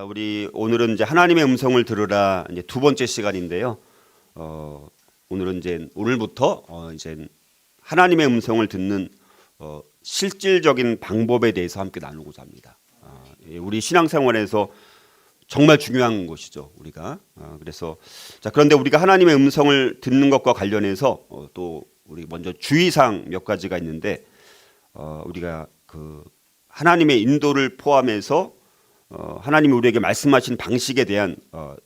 우리 오늘은 이제 하나님의 음성을 들으라 이제 두 번째 시간인데요. 오늘은 이제 오늘부터 이제 하나님의 음성을 듣는 실질적인 방법에 대해서 함께 나누고자 합니다. 우리 신앙생활에서 정말 중요한 것이죠, 우리가. 그래서 그런데 우리가 하나님의 음성을 듣는 것과 관련해서 또 우리 먼저 주의사항 몇 가지가 있는데 우리가 그 하나님의 인도를 포함해서 하나님이 우리에게 말씀하신 방식에 대한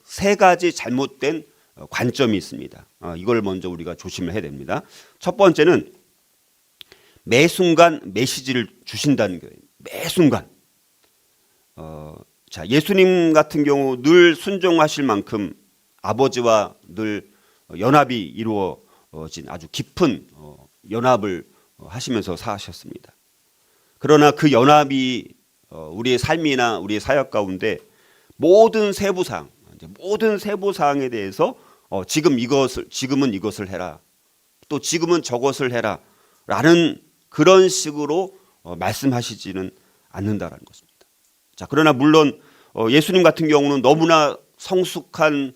세 가지 잘못된 관점이 있습니다. 이걸 먼저 우리가 조심을 해야 됩니다. 첫 번째는 매 순간 메시지를 주신다는 거예요. 매 순간. 예수님 같은 경우 늘 순종하실 만큼 아버지와 늘 연합이 이루어진 아주 깊은 연합을 하시면서 사셨습니다. 그러나 그 연합이 우리의 삶이나 우리의 사역 가운데 모든 세부사항에 대해서 지금은 이것을 해라, 또 지금은 저것을 해라 라는 그런 식으로 말씀하시지는 않는다라는 것입니다. 그러나 물론 예수님 같은 경우는 너무나 성숙한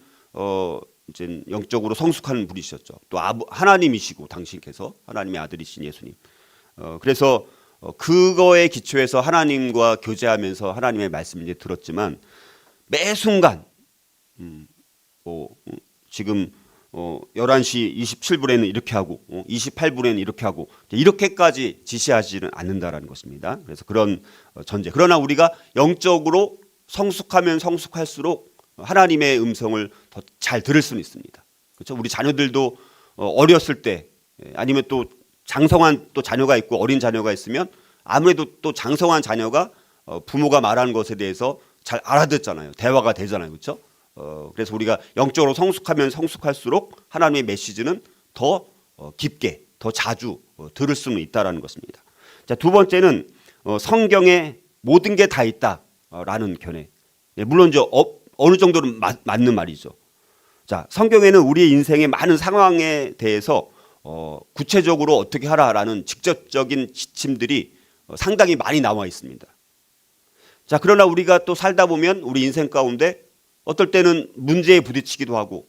이제 영적으로 성숙한 분이셨죠. 또 하나님이시고 당신께서 하나님의 아들이신 예수님. 그래서 그거에 기초해서 하나님과 교제하면서 하나님의 말씀을 이제 들었지만 매 순간 지금 11시 27분에는 이렇게 하고 28분에는 이렇게 하고 이렇게까지 지시하지는 않는다라는 것입니다. 그래서 그런 전제. 그러나 우리가 영적으로 성숙하면 성숙할수록 하나님의 음성을 더 잘 들을 수는 있습니다. 그렇죠? 우리 자녀들도 어렸을 때 아니면 또 장성한 또 자녀가 있고 어린 자녀가 있으면 아무래도 또 장성한 자녀가 부모가 말하는 것에 대해서 잘 알아듣잖아요. 대화가 되잖아요. 그렇죠? 그래서 우리가 영적으로 성숙하면 성숙할수록 하나님의 메시지는 더 깊게 더 자주 들을 수는 있다라는 것입니다. 두 번째는 성경에 모든 게 다 있다라는 견해. 물론 이제 어느 정도는 맞는 말이죠. 성경에는 우리의 인생의 많은 상황에 대해서 구체적으로 어떻게 하라라는 직접적인 지침들이 상당히 많이 나와 있습니다. 그러나 우리가 또 살다 보면 우리 인생 가운데 어떨 때는 문제에 부딪히기도 하고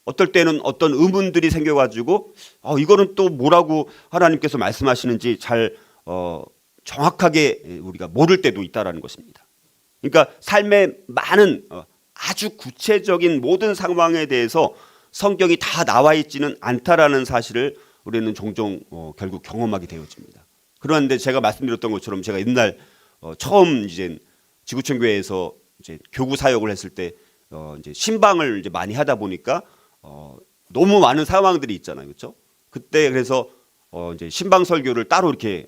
어떨 때는 어떤 의문들이 생겨가지고 이거는 또 뭐라고 하나님께서 말씀하시는지 잘 정확하게 우리가 모를 때도 있다라는 것입니다. 그러니까 삶의 많은 아주 구체적인 모든 상황에 대해서 성경이 다 나와 있지는 않다라는 사실을 우리는 종종 결국 경험하게 되어집니다. 그런데 제가 말씀드렸던 것처럼 제가 옛날 처음 이제 지구촌 교회에서 이제 교구 사역을 했을 때 이제 신방을 이제 많이 하다 보니까 너무 많은 상황들이 있잖아요, 그렇죠? 그때 그래서 이제 신방 설교를 따로 이렇게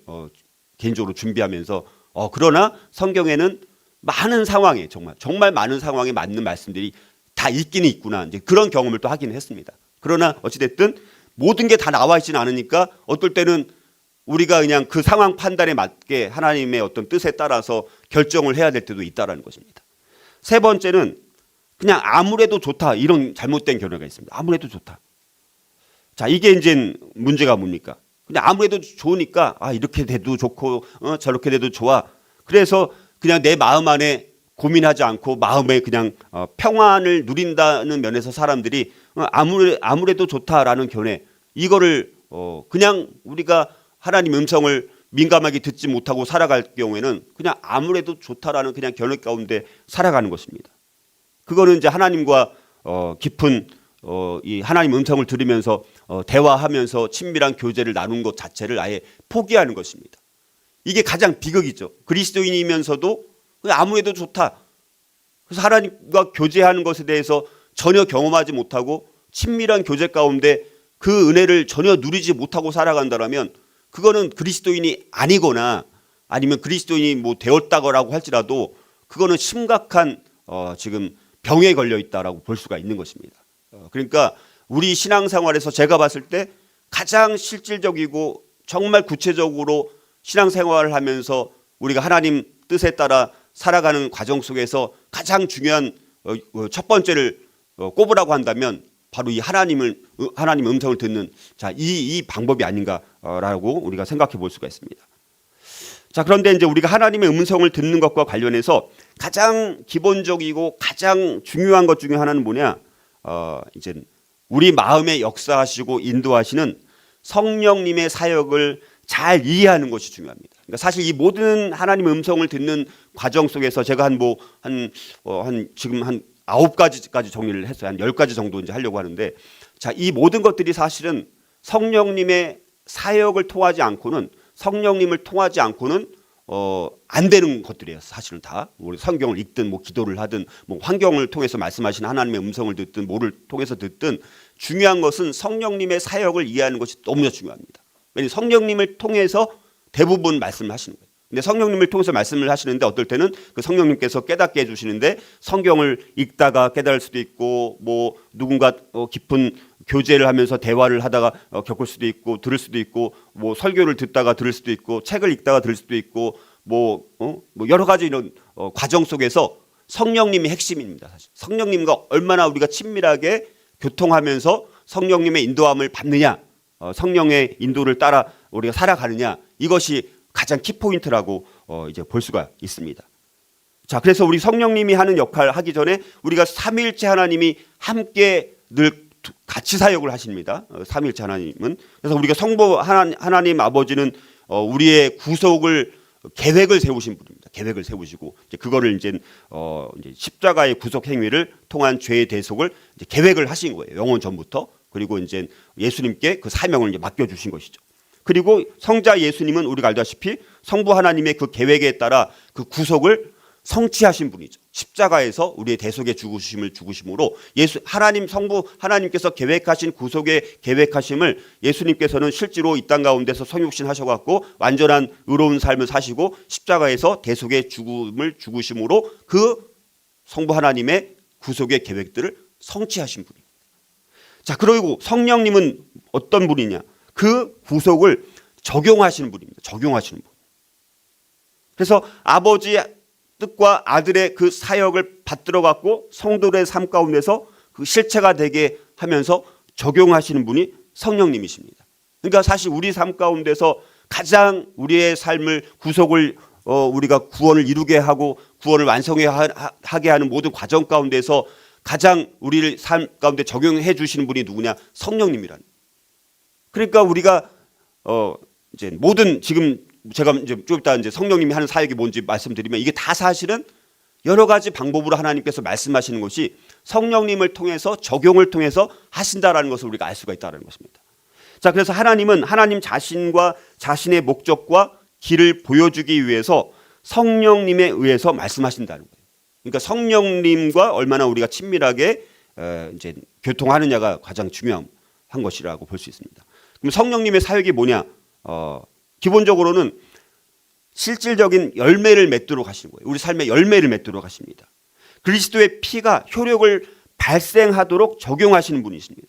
개인적으로 준비하면서 그러나 성경에는 많은 상황에 정말 많은 상황에 맞는 말씀들이 다 있기는 있구나, 이제 그런 경험을 또 하긴 했습니다. 그러나 어찌됐든 모든 게 다 나와 있지는 않으니까 어떨 때는 우리가 그냥 그 상황 판단에 맞게 하나님의 어떤 뜻에 따라서 결정을 해야 될 때도 있다라는 것입니다. 세 번째는 그냥 아무래도 좋다, 이런 잘못된 견해가 있습니다. 아무래도 좋다. 이게 이제 문제가 뭡니까? 그냥 아무래도 좋으니까 이렇게 돼도 좋고 저렇게 돼도 좋아. 그래서 그냥 내 마음 안에 고민하지 않고 마음에 그냥 평안을 누린다는 면에서 사람들이 아무래도 좋다라는 견해, 이거를 그냥 우리가 하나님 음성을 민감하게 듣지 못하고 살아갈 경우에는 그냥 아무래도 좋다라는 그냥 견해 가운데 살아가는 것입니다. 그거는 이제 하나님과 깊은 이 하나님 음성을 들으면서 대화하면서 친밀한 교제를 나눈 것 자체를 아예 포기하는 것입니다. 이게 가장 비극이죠. 그리스도인이면서도 아무래도 좋다. 그래서 하나님과 교제하는 것에 대해서 전혀 경험하지 못하고 친밀한 교제 가운데 그 은혜를 전혀 누리지 못하고 살아간다면 그거는 그리스도인이 아니거나 아니면 그리스도인이 되었다고 할지라도 그거는 심각한 지금 병에 걸려 있다라고 볼 수가 있는 것입니다. 그러니까 우리 신앙생활에서 제가 봤을 때 가장 실질적이고 정말 구체적으로 신앙생활을 하면서 우리가 하나님 뜻에 따라 살아가는 과정 속에서 가장 중요한 첫 번째를 꼽으라고 한다면 바로 이 하나님 음성을 듣는 이 방법이 아닌가라고 우리가 생각해 볼 수가 있습니다. 그런데 이제 우리가 하나님의 음성을 듣는 것과 관련해서 가장 기본적이고 가장 중요한 것 중에 하나는 뭐냐? 이제 우리 마음에 역사하시고 인도하시는 성령님의 사역을 잘 이해하는 것이 중요합니다. 그러니까 사실 이 모든 하나님의 음성을 듣는 과정 속에서 제가 지금 한 9가지까지 정리를 했어요. 한 10가지 정도 이제 하려고 하는데, 자, 이 모든 것들이 사실은 성령님의 사역을 통하지 않고는, 성령님을 통하지 않고는 안 되는 것들이에요. 사실은 다 우리 성경을 읽든 뭐 기도를 하든 뭐 환경을 통해서 말씀하시는 하나님의 음성을 듣든 뭐를 통해서 듣든 중요한 것은 성령님의 사역을 이해하는 것이 너무나 중요합니다. 왜냐하면 성령님을 통해서 대부분 말씀을 하시는 거예요. 근데 성령님을 통해서 말씀을 하시는데 어떨 때는 그 성령님께서 깨닫게 해주시는데 성경을 읽다가 깨달을 수도 있고, 뭐 누군가 깊은 교제를 하면서 대화를 하다가 겪을 수도 있고, 들을 수도 있고, 뭐 설교를 듣다가 들을 수도 있고, 책을 읽다가 들을 수도 있고, 뭐 여러 가지 이런 과정 속에서 성령님이 핵심입니다. 사실 성령님과 얼마나 우리가 친밀하게 교통하면서 성령님의 인도함을 받느냐, 성령의 인도를 따라 우리가 살아가느냐, 이것이 가장 키포인트라고 이제 볼 수가 있습니다. 자, 그래서 우리 성령님이 하는 역할을 하기 전에 우리가 삼위일체 하나님이 함께 늘 같이 사역을 하십니다. 삼위일체 하나님은. 그래서 우리가 성부 하나님 아버지는 우리의 구속을 계획을 세우신 분입니다. 계획을 세우시고 이제 그거를 이제 십자가의 구속 행위를 통한 죄의 대속을 이제 계획을 하신 거예요. 영원 전부터. 그리고 이제 예수님께 그 사명을 이제 맡겨 주신 것이죠. 그리고 성자 예수님은 우리가 알다시피 성부 하나님의 그 계획에 따라 그 구속을 성취하신 분이죠. 십자가에서 우리의 대속의 죽으심으로 하나님 성부 하나님께서 계획하신 구속의 계획하심을 예수님께서는 실제로 이 땅 가운데서 성육신 하셔갖고 완전한 의로운 삶을 사시고 십자가에서 대속의 죽음을 죽으심으로 그 성부 하나님의 구속의 계획들을 성취하신 분입니다. 자, 그리고 성령님은 어떤 분이냐? 그 구속을 적용하시는 분입니다. 적용하시는 분. 그래서 아버지의 뜻과 아들의 그 사역을 받들어 갖고 성도의 삶 가운데서 그 실체가 되게 하면서 적용하시는 분이 성령님이십니다. 그러니까 사실 우리 삶 가운데서 가장 우리의 삶을 구속을 우리가 구원을 이루게 하고 구원을 완성하게 하는 모든 과정 가운데서 가장 우리를 삶 가운데 적용해 주시는 분이 누구냐? 성령님이라는. 그러니까 우리가 이제 모든 지금 제가 이제 좀 이따 이제 성령님이 하는 사역이 뭔지 말씀드리면 이게 다 사실은 여러 가지 방법으로 하나님께서 말씀하시는 것이 성령님을 통해서 적용을 통해서 하신다라는 것을 우리가 알 수가 있다는 것입니다. 자, 그래서 하나님은 하나님 자신과 자신의 목적과 길을 보여주기 위해서 성령님에 의해서 말씀하신다는 거예요. 그러니까 성령님과 얼마나 우리가 친밀하게 이제 교통하느냐가 가장 중요한 것이라고 볼 수 있습니다. 그럼 성령님의 사역이 뭐냐? 기본적으로는 실질적인 열매를 맺도록 하시는 거예요. 우리 삶의 열매를 맺도록 하십니다. 그리스도의 피가 효력을 발생하도록 적용하시는 분이십니다.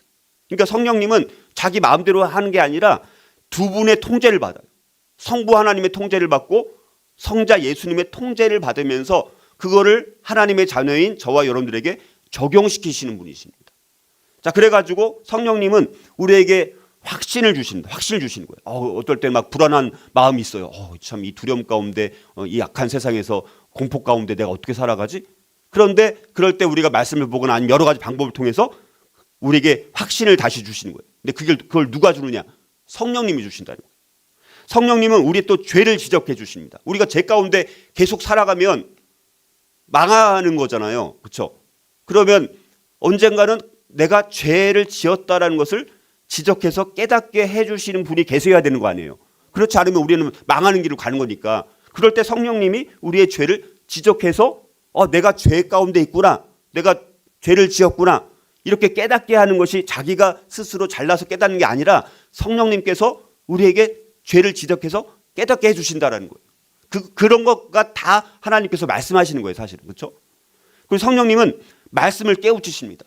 그러니까 성령님은 자기 마음대로 하는 게 아니라 두 분의 통제를 받아요. 성부 하나님의 통제를 받고 성자 예수님의 통제를 받으면서 그거를 하나님의 자녀인 저와 여러분들에게 적용시키시는 분이십니다. 자, 그래가지고 성령님은 우리에게 확신을 주십니다. 확신을 주시는 거예요. 어떨 때 막 불안한 마음이 있어요. 참 이 두려움 가운데 이 약한 세상에서 공포 가운데 내가 어떻게 살아가지? 그런데 그럴 때 우리가 말씀을 보거나 아니면 여러 가지 방법을 통해서 우리에게 확신을 다시 주시는 거예요. 근데 그걸 누가 주느냐? 성령님이 주신다는 거예요. 성령님은 우리의 또 죄를 지적해 주십니다. 우리가 죄 가운데 계속 살아가면 망하는 거잖아요. 그렇죠? 그러면 언젠가는 내가 죄를 지었다라는 것을 지적해서 깨닫게 해주시는 분이 계셔야 되는 거 아니에요. 그렇지 않으면 우리는 망하는 길을 가는 거니까. 그럴 때 성령님이 우리의 죄를 지적해서 내가 죄 가운데 있구나, 내가 죄를 지었구나, 이렇게 깨닫게 하는 것이 자기가 스스로 잘나서 깨닫는 게 아니라 성령님께서 우리에게 죄를 지적해서 깨닫게 해주신다라는 거예요. 그런 것과 다 하나님께서 말씀하시는 거예요, 사실은. 그렇죠? 그리고 성령님은 말씀을 깨우치십니다.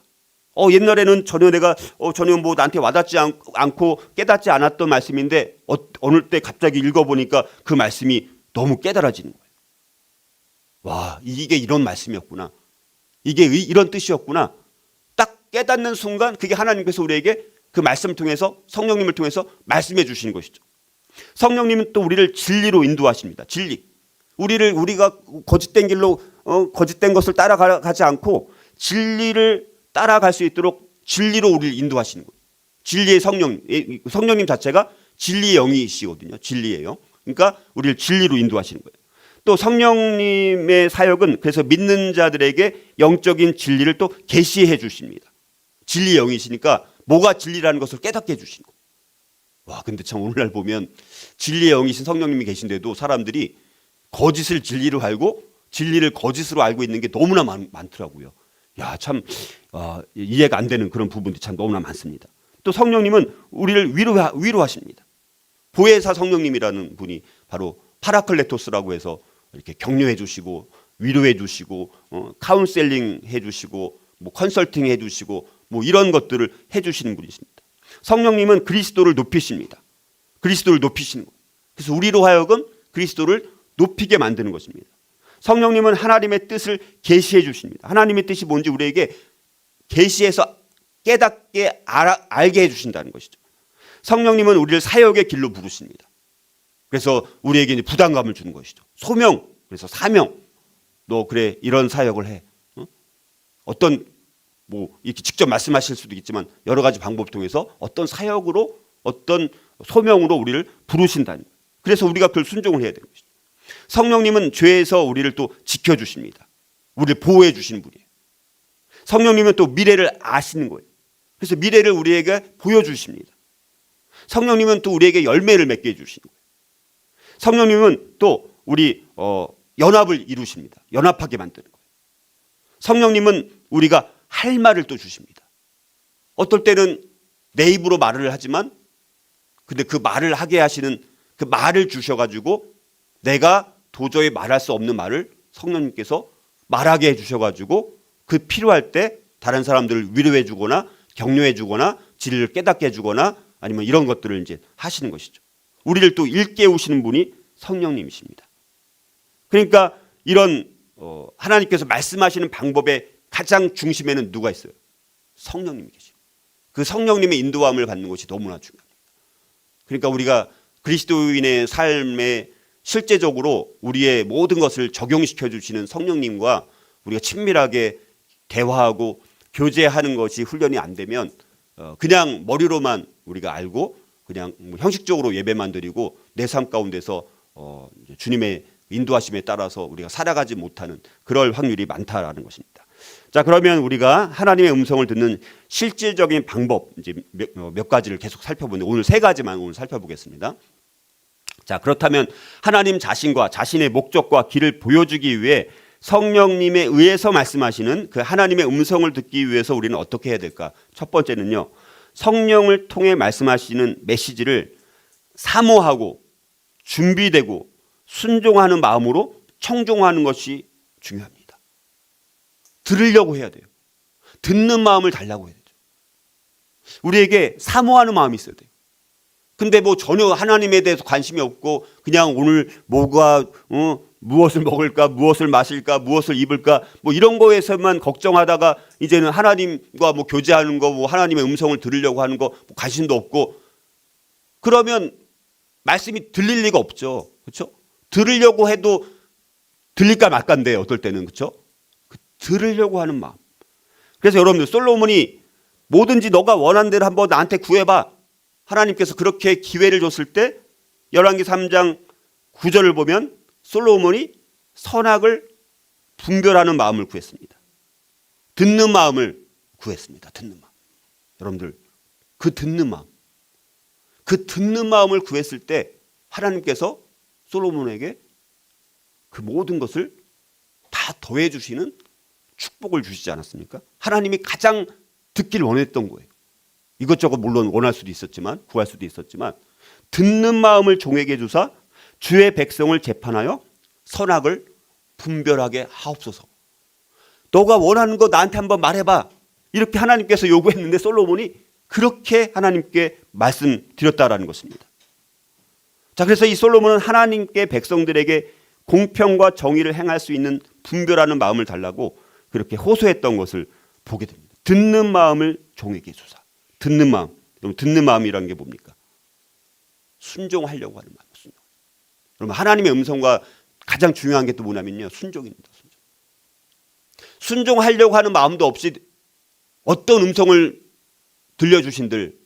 옛날에는 전혀 뭐 나한테 와닿지 않고 깨닫지 않았던 말씀인데 어느 때 갑자기 읽어보니까 그 말씀이 너무 깨달아지는 거예요. 와, 이게 이런 말씀이었구나. 이게 이런 뜻이었구나. 딱 깨닫는 순간 그게 하나님께서 우리에게 그 말씀을 통해서 성령님을 통해서 말씀해 주시는 것이죠. 성령님은 또 우리를 진리로 인도하십니다. 진리. 우리가 거짓된 길로 거짓된 것을 따라가지 않고 진리를 따라갈 수 있도록 진리로 우리를 인도하시는 거예요. 진리의 성령님 자체가 진리의 영이시거든요. 진리예요. 그러니까 우리를 진리로 인도하시는 거예요. 또 성령님의 사역은 그래서 믿는 자들에게 영적인 진리를 또 계시해 주십니다. 진리의 영이시니까 뭐가 진리라는 것을 깨닫게 해주시는 거예요. 와, 근데 참 오늘날 보면 진리의 영이신 성령님이 계신데도 사람들이 거짓을 진리로 알고 진리를 거짓으로 알고 있는 게 너무나 많더라고요. 야, 참 이해가 안 되는 그런 부분들이 참 너무나 많습니다. 또 성령님은 우리를 위로하십니다. 보혜사 성령님이라는 분이 바로 파라클레토스라고 해서 이렇게 격려해 주시고 위로해 주시고 카운셀링 해 주시고 뭐 컨설팅 해 주시고 뭐 이런 것들을 해 주시는 분이십니다. 성령님은 그리스도를 높이십니다. 그리스도를 높이시는 거예요. 그래서 우리로 하여금 그리스도를 높이게 만드는 것입니다. 성령님은 하나님의 뜻을 계시해 주십니다. 하나님의 뜻이 뭔지 우리에게 계시해서 깨닫게 알게 해 주신다는 것이죠. 성령님은 우리를 사역의 길로 부르십니다. 그래서 우리에게 이제 부담감을 주는 것이죠. 소명, 그래서 사명. 너 그래 이런 사역을 해. 어떤 뭐 이렇게 직접 말씀하실 수도 있지만 여러 가지 방법을 통해서 어떤 사역으로 어떤 소명으로 우리를 부르신다는 거예요. 그래서 우리가 그걸 순종을 해야 되는 것이죠. 성령님은 죄에서 우리를 또 지켜주십니다. 우리를 보호해 주시는 분이에요. 성령님은 또 미래를 아시는 거예요. 그래서 미래를 우리에게 보여주십니다. 성령님은 또 우리에게 열매를 맺게 해주시는 거예요. 성령님은 또 우리 연합을 이루십니다. 연합하게 만드는 거예요. 성령님은 우리가 할 말을 또 주십니다. 어떨 때는 내 입으로 말을 하지만 근데 그 말을 하게 하시는 그 말을 주셔가지고 내가 도저히 말할 수 없는 말을 성령님께서 말하게 해주셔가지고 그 필요할 때 다른 사람들을 위로해 주거나 격려해 주거나 진리를 깨닫게 해주거나 아니면 이런 것들을 이제 하시는 것이죠. 우리를 또 일깨우시는 분이 성령님이십니다. 그러니까 이런 하나님께서 말씀하시는 방법의 가장 중심에는 누가 있어요? 성령님이 계시고 그 성령님의 인도함을 받는 것이 너무나 중요합니다. 그러니까 우리가 그리스도인의 삶에 실제적으로 우리의 모든 것을 적용시켜 주시는 성령님과 우리가 친밀하게 대화하고 교제하는 것이 훈련이 안 되면 그냥 머리로만 우리가 알고 그냥 형식적으로 예배만 드리고 내 삶 가운데서 주님의 인도하심에 따라서 우리가 살아가지 못하는 그럴 확률이 많다라는 것입니다. 자, 그러면 우리가 하나님의 음성을 듣는 실질적인 방법 이제 몇 가지를 계속 살펴보는데 오늘 세 가지만 오늘 살펴보겠습니다. 자, 그렇다면 하나님 자신과 자신의 목적과 길을 보여주기 위해 성령님에 의해서 말씀하시는 그 하나님의 음성을 듣기 위해서 우리는 어떻게 해야 될까? 첫 번째는요, 성령을 통해 말씀하시는 메시지를 사모하고 준비되고 순종하는 마음으로 청종하는 것이 중요합니다. 들으려고 해야 돼요. 듣는 마음을 달라고 해야 되죠. 우리에게 사모하는 마음이 있어야 돼요. 근데 뭐 전혀 하나님에 대해서 관심이 없고 그냥 오늘 뭐가 무엇을 먹을까, 무엇을 마실까, 무엇을 입을까 뭐 이런 거에서만 걱정하다가 이제는 하나님과 뭐 교제하는 거, 뭐 하나님의 음성을 들으려고 하는 거 뭐 관심도 없고 그러면 말씀이 들릴 리가 없죠. 그렇죠? 들으려고 해도 들릴까 말까인데 어떨 때는 그렇죠? 들으려고 하는 마음. 그래서 여러분들 솔로몬이 뭐든지 너가 원하는 대로 한번 나한테 구해봐. 하나님께서 그렇게 기회를 줬을 때 열왕기 3장 9절을 보면 솔로몬이 선악을 분별하는 마음을 구했습니다. 듣는 마음을 구했습니다. 듣는 마음. 여러분들 그 듣는 마음. 그 듣는 마음을 구했을 때 하나님께서 솔로몬에게 그 모든 것을 다 더해 주시는 축복을 주시지 않았습니까? 하나님이 가장 듣길 원했던 거예요. 이것저것 물론 원할 수도 있었지만 구할 수도 있었지만 듣는 마음을 종에게 주사 주의 백성을 재판하여 선악을 분별하게 하옵소서. 너가 원하는 거 나한테 한번 말해봐. 이렇게 하나님께서 요구했는데 솔로몬이 그렇게 하나님께 말씀드렸다라는 것입니다. 자, 그래서 이 솔로몬은 하나님께 백성들에게 공평과 정의를 행할 수 있는 분별하는 마음을 달라고 그렇게 호소했던 것을 보게 됩니다. 듣는 마음을 종에게 주사. 듣는 마음. 여러분 듣는 마음이라는 게 뭡니까? 순종하려고 하는 마음. 순종. 여러분 하나님의 음성과 가장 중요한 게 또 뭐냐면요. 순종입니다. 순종. 순종하려고 하는 마음도 없이 어떤 음성을 들려주신들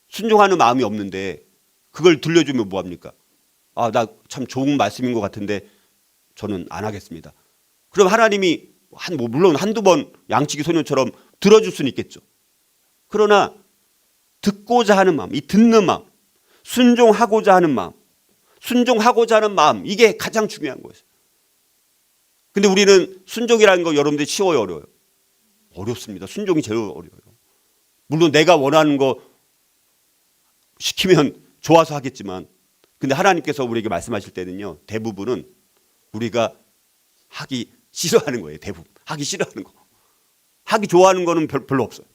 순종하는 마음이 없는데 그걸 들려주면 뭐합니까? 아, 나 참 좋은 말씀인 것 같은데 저는 안 하겠습니다. 그럼 하나님이 물론 한두 번 양치기 소년처럼 들어줄 수는 있겠죠. 그러나 듣고자 하는 마음, 이 듣는 마음, 순종하고자 하는 마음, 이게 가장 중요한 거예요. 근데 우리는 순종이라는 거 여러분들이 쉬워요, 어려워요? 어렵습니다. 순종이 제일 어려워요. 물론 내가 원하는 거 시키면 좋아서 하겠지만, 근데 하나님께서 우리에게 말씀하실 때는요, 대부분은 우리가 하기 싫어하는 거예요. 대부분 하기 싫어하는 거. 하기 좋아하는 거는 별로 없어요.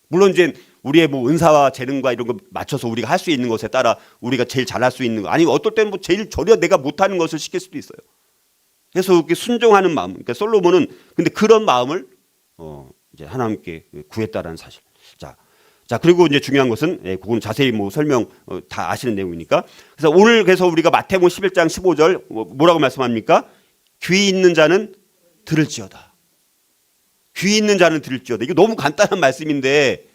물론 이제 우리의 뭐 은사와 재능과 이런 거 맞춰서 우리가 할 수 있는 것에 따라 우리가 제일 잘할 수 있는 거, 아니면 어떨 때는 뭐 제일 전혀 내가 못하는 것을 시킬 수도 있어요. 그래서 이렇게 순종하는 마음. 그러니까 솔로몬은 근데 그런 마음을 이제 하나님께 구했다라는 사실. 자 그리고 이제 중요한 것은 그건 자세히 뭐 설명 다 아시는 내용이니까. 그래서 오늘 그래서 우리가 마태복음 11장 15절 뭐라고 말씀합니까? 귀 있는 자는 들을지어다. 귀 있는 자는 들을지어다. 이게 너무 간단한 말씀인데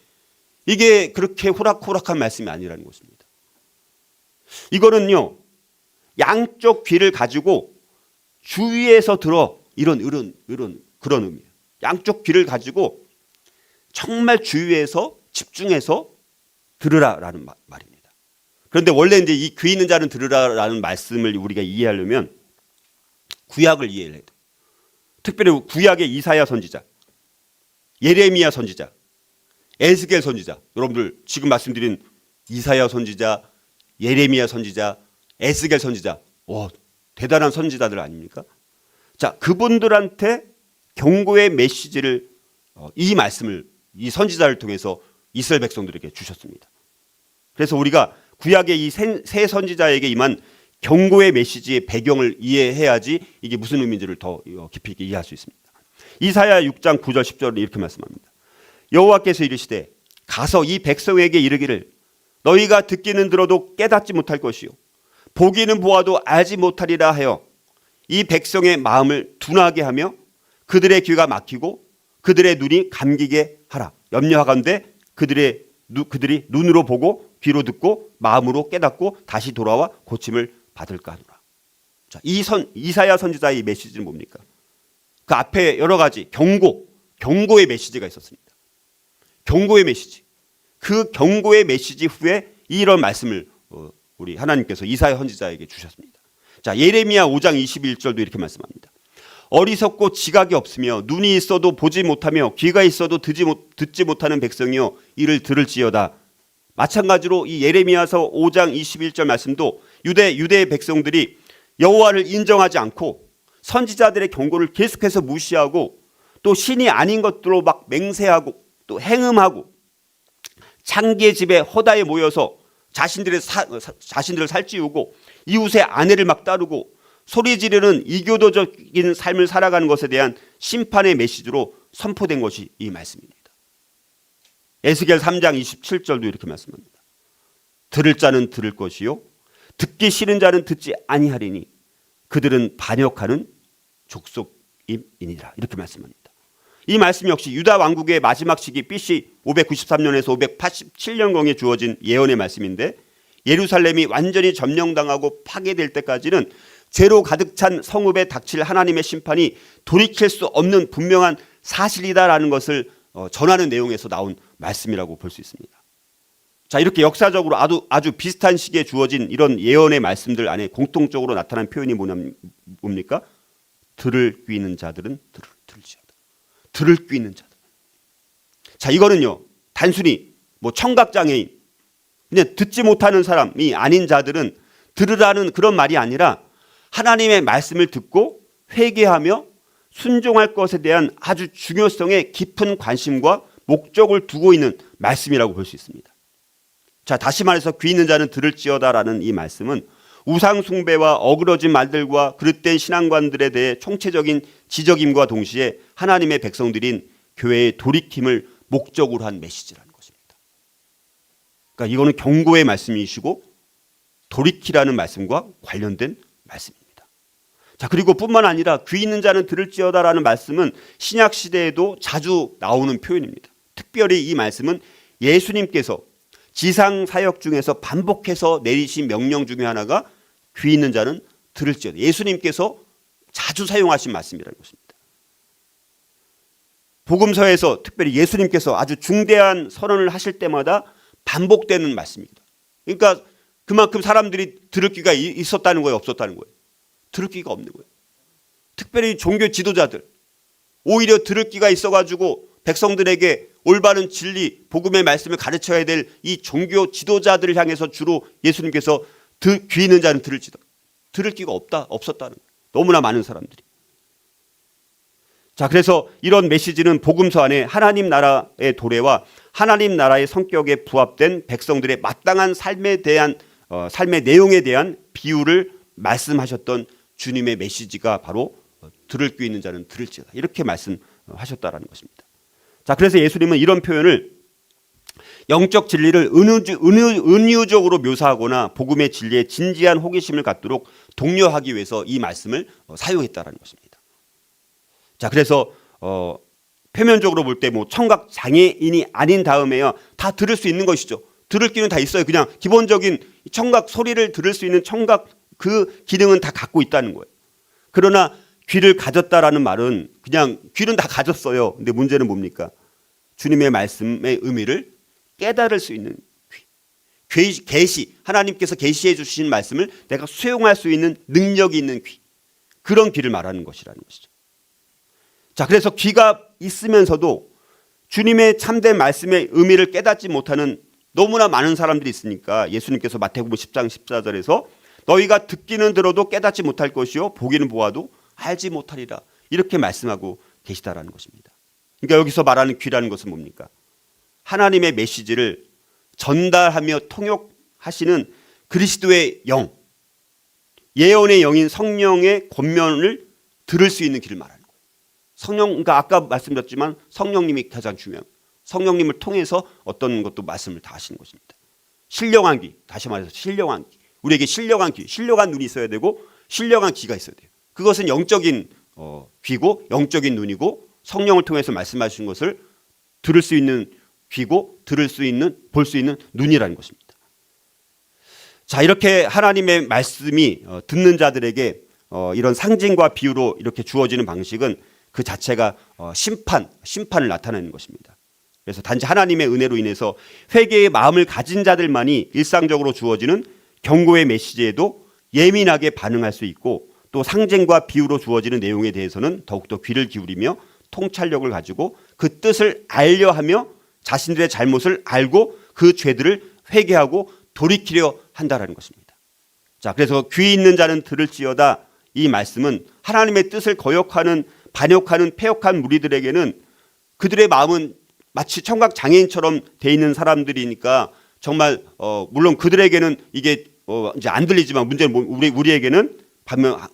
이게 그렇게 호락호락한 말씀이 아니라는 것입니다. 이거는요, 양쪽 귀를 가지고 주위에서 들어 이런 그런 의미예요. 양쪽 귀를 가지고 정말 주위에서 집중해서 들으라라는 말입니다. 그런데 원래 이제 이 귀 있는 자는 들으라라는 말씀을 우리가 이해하려면 구약을 이해해야 돼요. 특별히 구약의 이사야 선지자, 예레미야 선지자, 에스겔 선지자, 여러분들 지금 말씀드린 이사야 선지자, 예레미야 선지자, 에스겔 선지자, 대단한 선지자들 아닙니까? 자, 그분들한테 경고의 메시지를 이 말씀을 이 선지자를 통해서 이스라엘 백성들에게 주셨습니다. 그래서 우리가 구약의 이 세 선지자에게 임한 경고의 메시지의 배경을 이해해야지 이게 무슨 의미인지를 더 깊이 있게 이해할 수 있습니다. 이사야 6장 9절 10절은 이렇게 말씀합니다. 여호와께서 이르시되 가서 이 백성에게 이르기를 너희가 듣기는 들어도 깨닫지 못할 것이요 보기는 보아도 알지 못하리라 하여 이 백성의 마음을 둔하게 하며 그들의 귀가 막히고 그들의 눈이 감기게 하라. 염려하건대 그들이 눈으로 보고 귀로 듣고 마음으로 깨닫고 다시 돌아와 고침을 받을까 하노라. 자, 이사야 선지자의 메시지는 뭡니까? 그 앞에 여러 가지 경고의 메시지가 있었습니다. 경고의 메시지. 그 경고의 메시지 후에 이런 말씀을 우리 하나님께서 이사야 선지자에게 주셨습니다. 자, 예레미야 5장 21절도 이렇게 말씀합니다. 어리석고 지각이 없으며 눈이 있어도 보지 못하며 귀가 있어도 듣지 못하는 백성이여 이를 들을지어다. 마찬가지로 이 예레미야서 5장 21절 말씀도 유대의 백성들이 여호와를 인정하지 않고 선지자들의 경고를 계속해서 무시하고 또 신이 아닌 것들로 막 맹세하고 또 행음하고 창기의 집에 허다에 모여서 자신들을 살찌우고 이웃의 아내를 막 따르고 소리 지르는 이교도적인 삶을 살아가는 것에 대한 심판의 메시지로 선포된 것이 이 말씀입니다. 에스겔 3장 27절도 이렇게 말씀합니다. 들을 자는 들을 것이요 듣기 싫은 자는 듣지 아니하리니 그들은 반역하는 족속임이니라. 이렇게 말씀합니다. 이 말씀 역시 유다 왕국의 마지막 시기 BC 593년에서 587년경에 주어진 예언의 말씀인데 예루살렘이 완전히 점령당하고 파괴될 때까지는 죄로 가득 찬 성읍에 닥칠 하나님의 심판이 돌이킬 수 없는 분명한 사실이다라는 것을 전하는 내용에서 나온 말씀이라고 볼 수 있습니다. 자, 이렇게 역사적으로 아주 비슷한 시기에 주어진 이런 예언의 말씀들 안에 공통적으로 나타난 표현이 뭡니까? 들을 귀 있는 자들은 들을지어다. 들을 귀 있는 자들. 자, 이거는요 단순히 뭐 청각장애인 그냥 듣지 못하는 사람이 아닌 자들은 들으라는 그런 말이 아니라 하나님의 말씀을 듣고 회개하며 순종할 것에 대한 아주 중요성에 깊은 관심과 목적을 두고 있는 말씀이라고 볼 수 있습니다. 자, 다시 말해서 귀 있는 자는 들을지어다라는 이 말씀은 우상 숭배와 어그러진 말들과 그릇된 신앙관들에 대해 총체적인 지적임과 동시에 하나님의 백성들인 교회의 돌이킴을 목적으로 한 메시지라는 것입니다. 그러니까 이거는 경고의 말씀이시고 돌이키라는 말씀과 관련된 말씀입니다. 자, 그리고 뿐만 아니라 귀 있는 자는 들을지어다라는 말씀은 신약 시대에도 자주 나오는 표현입니다. 특별히 이 말씀은 예수님께서 지상 사역 중에서 반복해서 내리신 명령 중에 하나가 귀 있는 자는 들을지어다. 예수님께서 자주 사용하신 말씀이라는 것입니다. 복음서에서 특별히 예수님께서 아주 중대한 선언을 하실 때마다 반복되는 말씀입니다. 그러니까 그만큼 사람들이 들을 귀가 있었다는 거예요, 없었다는 거예요? 들을 귀가 없는 거예요. 특별히 종교 지도자들, 오히려 들을 귀가 있어가지고 백성들에게 올바른 진리, 복음의 말씀을 가르쳐야 될 이 종교 지도자들을 향해서 주로 예수님께서 귀 있는 자는 들을 귀가 없었다는 거예요. 너무나 많은 사람들이. 자, 그래서 이런 메시지는 복음서 안에 하나님 나라의 도래와 하나님 나라의 성격에 부합된 백성들의 마땅한 삶에 대한 삶의 내용에 대한 비유를 말씀하셨던 주님의 메시지가 바로 들을 귀 있는 자는 들을지어다, 이렇게 말씀하셨다라는 것입니다. 자, 그래서 예수님은 이런 표현을 영적 진리를 은유적으로 묘사하거나 복음의 진리에 진지한 호기심을 갖도록 독려하기 위해서 이 말씀을 사용했다라는 것입니다. 자, 그래서 표면적으로 볼 때 뭐 청각 장애인이 아닌 다음에야 다 들을 수 있는 것이죠. 들을 귀는 다 있어요. 그냥 기본적인 청각, 소리를 들을 수 있는 청각, 그 기능은 다 갖고 있다는 거예요. 그러나 귀를 가졌다라는 말은 그냥 귀는 다 가졌어요. 근데 문제는 뭡니까? 주님의 말씀의 의미를 깨달을 수 있는 귀. 계시, 하나님께서 계시해 주신 말씀을 내가 수용할 수 있는 능력이 있는 귀. 그런 귀를 말하는 것이라는 것이죠. 자, 그래서 귀가 있으면서도 주님의 참된 말씀의 의미를 깨닫지 못하는 너무나 많은 사람들이 있으니까 예수님께서 마태복음 10장 14절에서 너희가 듣기는 들어도 깨닫지 못할 것이요 보기는 보아도 알지 못하리라, 이렇게 말씀하고 계시다라는 것입니다. 그러니까 여기서 말하는 귀라는 것은 뭡니까? 하나님의 메시지를 전달하며 통역하시는 그리스도의 영, 예언의 영인 성령의 권면을 들을 수 있는 귀를 말하는 거예요. 그러니까 아까 말씀드렸지만 성령님이 가장 중요한, 성령님을 통해서 어떤 것도 말씀을 다 하시는 것입니다. 신령한 귀, 다시 말해서 신령한 귀, 우리에게 신령한 귀, 신령한 눈이 있어야 되고 신령한 귀가 있어야 돼요. 그것은 영적인 귀고 영적인 눈이고 성령을 통해서 말씀하시는 것을 들을 수 있는 귀고 들을 수 있는, 볼 수 있는 눈이라는 것입니다. 자, 이렇게 하나님의 말씀이 듣는 자들에게 이런 상징과 비유로 이렇게 주어지는 방식은 그 자체가 심판을 나타내는 것입니다. 그래서 단지 하나님의 은혜로 인해서 회개의 마음을 가진 자들만이 일상적으로 주어지는 경고의 메시지에도 예민하게 반응할 수 있고, 또 상징과 비유로 주어지는 내용에 대해서는 더욱더 귀를 기울이며 통찰력을 가지고 그 뜻을 알려하며 자신들의 잘못을 알고 그 죄들을 회개하고 돌이키려 한다라는 것입니다. 자, 그래서 귀 있는 자는 들을지어다, 이 말씀은 하나님의 뜻을 거역하는, 반역하는, 패역한 무리들에게는 그들의 마음은 마치 청각 장애인처럼 돼 있는 사람들이니까 정말 물론 그들에게는 이게 이제 안 들리지만 문제는 우리에게는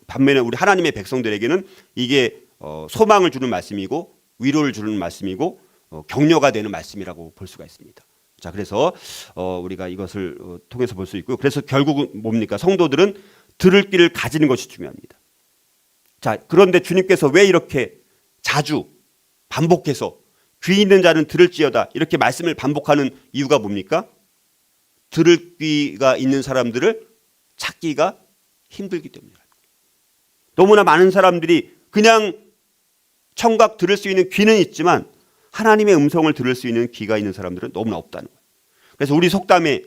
반면에 우리 하나님의 백성들에게는 이게 소망을 주는 말씀이고 위로를 주는 말씀이고 격려가 되는 말씀이라고 볼 수가 있습니다. 자, 그래서 우리가 이것을 통해서 볼 수 있고요. 그래서 결국은 뭡니까? 성도들은 들을 귀를 가지는 것이 중요합니다. 자, 그런데 주님께서 왜 이렇게 자주 반복해서 귀 있는 자는 들을지어다 이렇게 말씀을 반복하는 이유가 뭡니까? 들을 귀가 있는 사람들을 찾기가 힘들기 때문이다. 너무나 많은 사람들이 그냥 청각 들을 수 있는 귀는 있지만 하나님의 음성을 들을 수 있는 귀가 있는 사람들은 너무나 없다는 거예요. 그래서 우리 속담에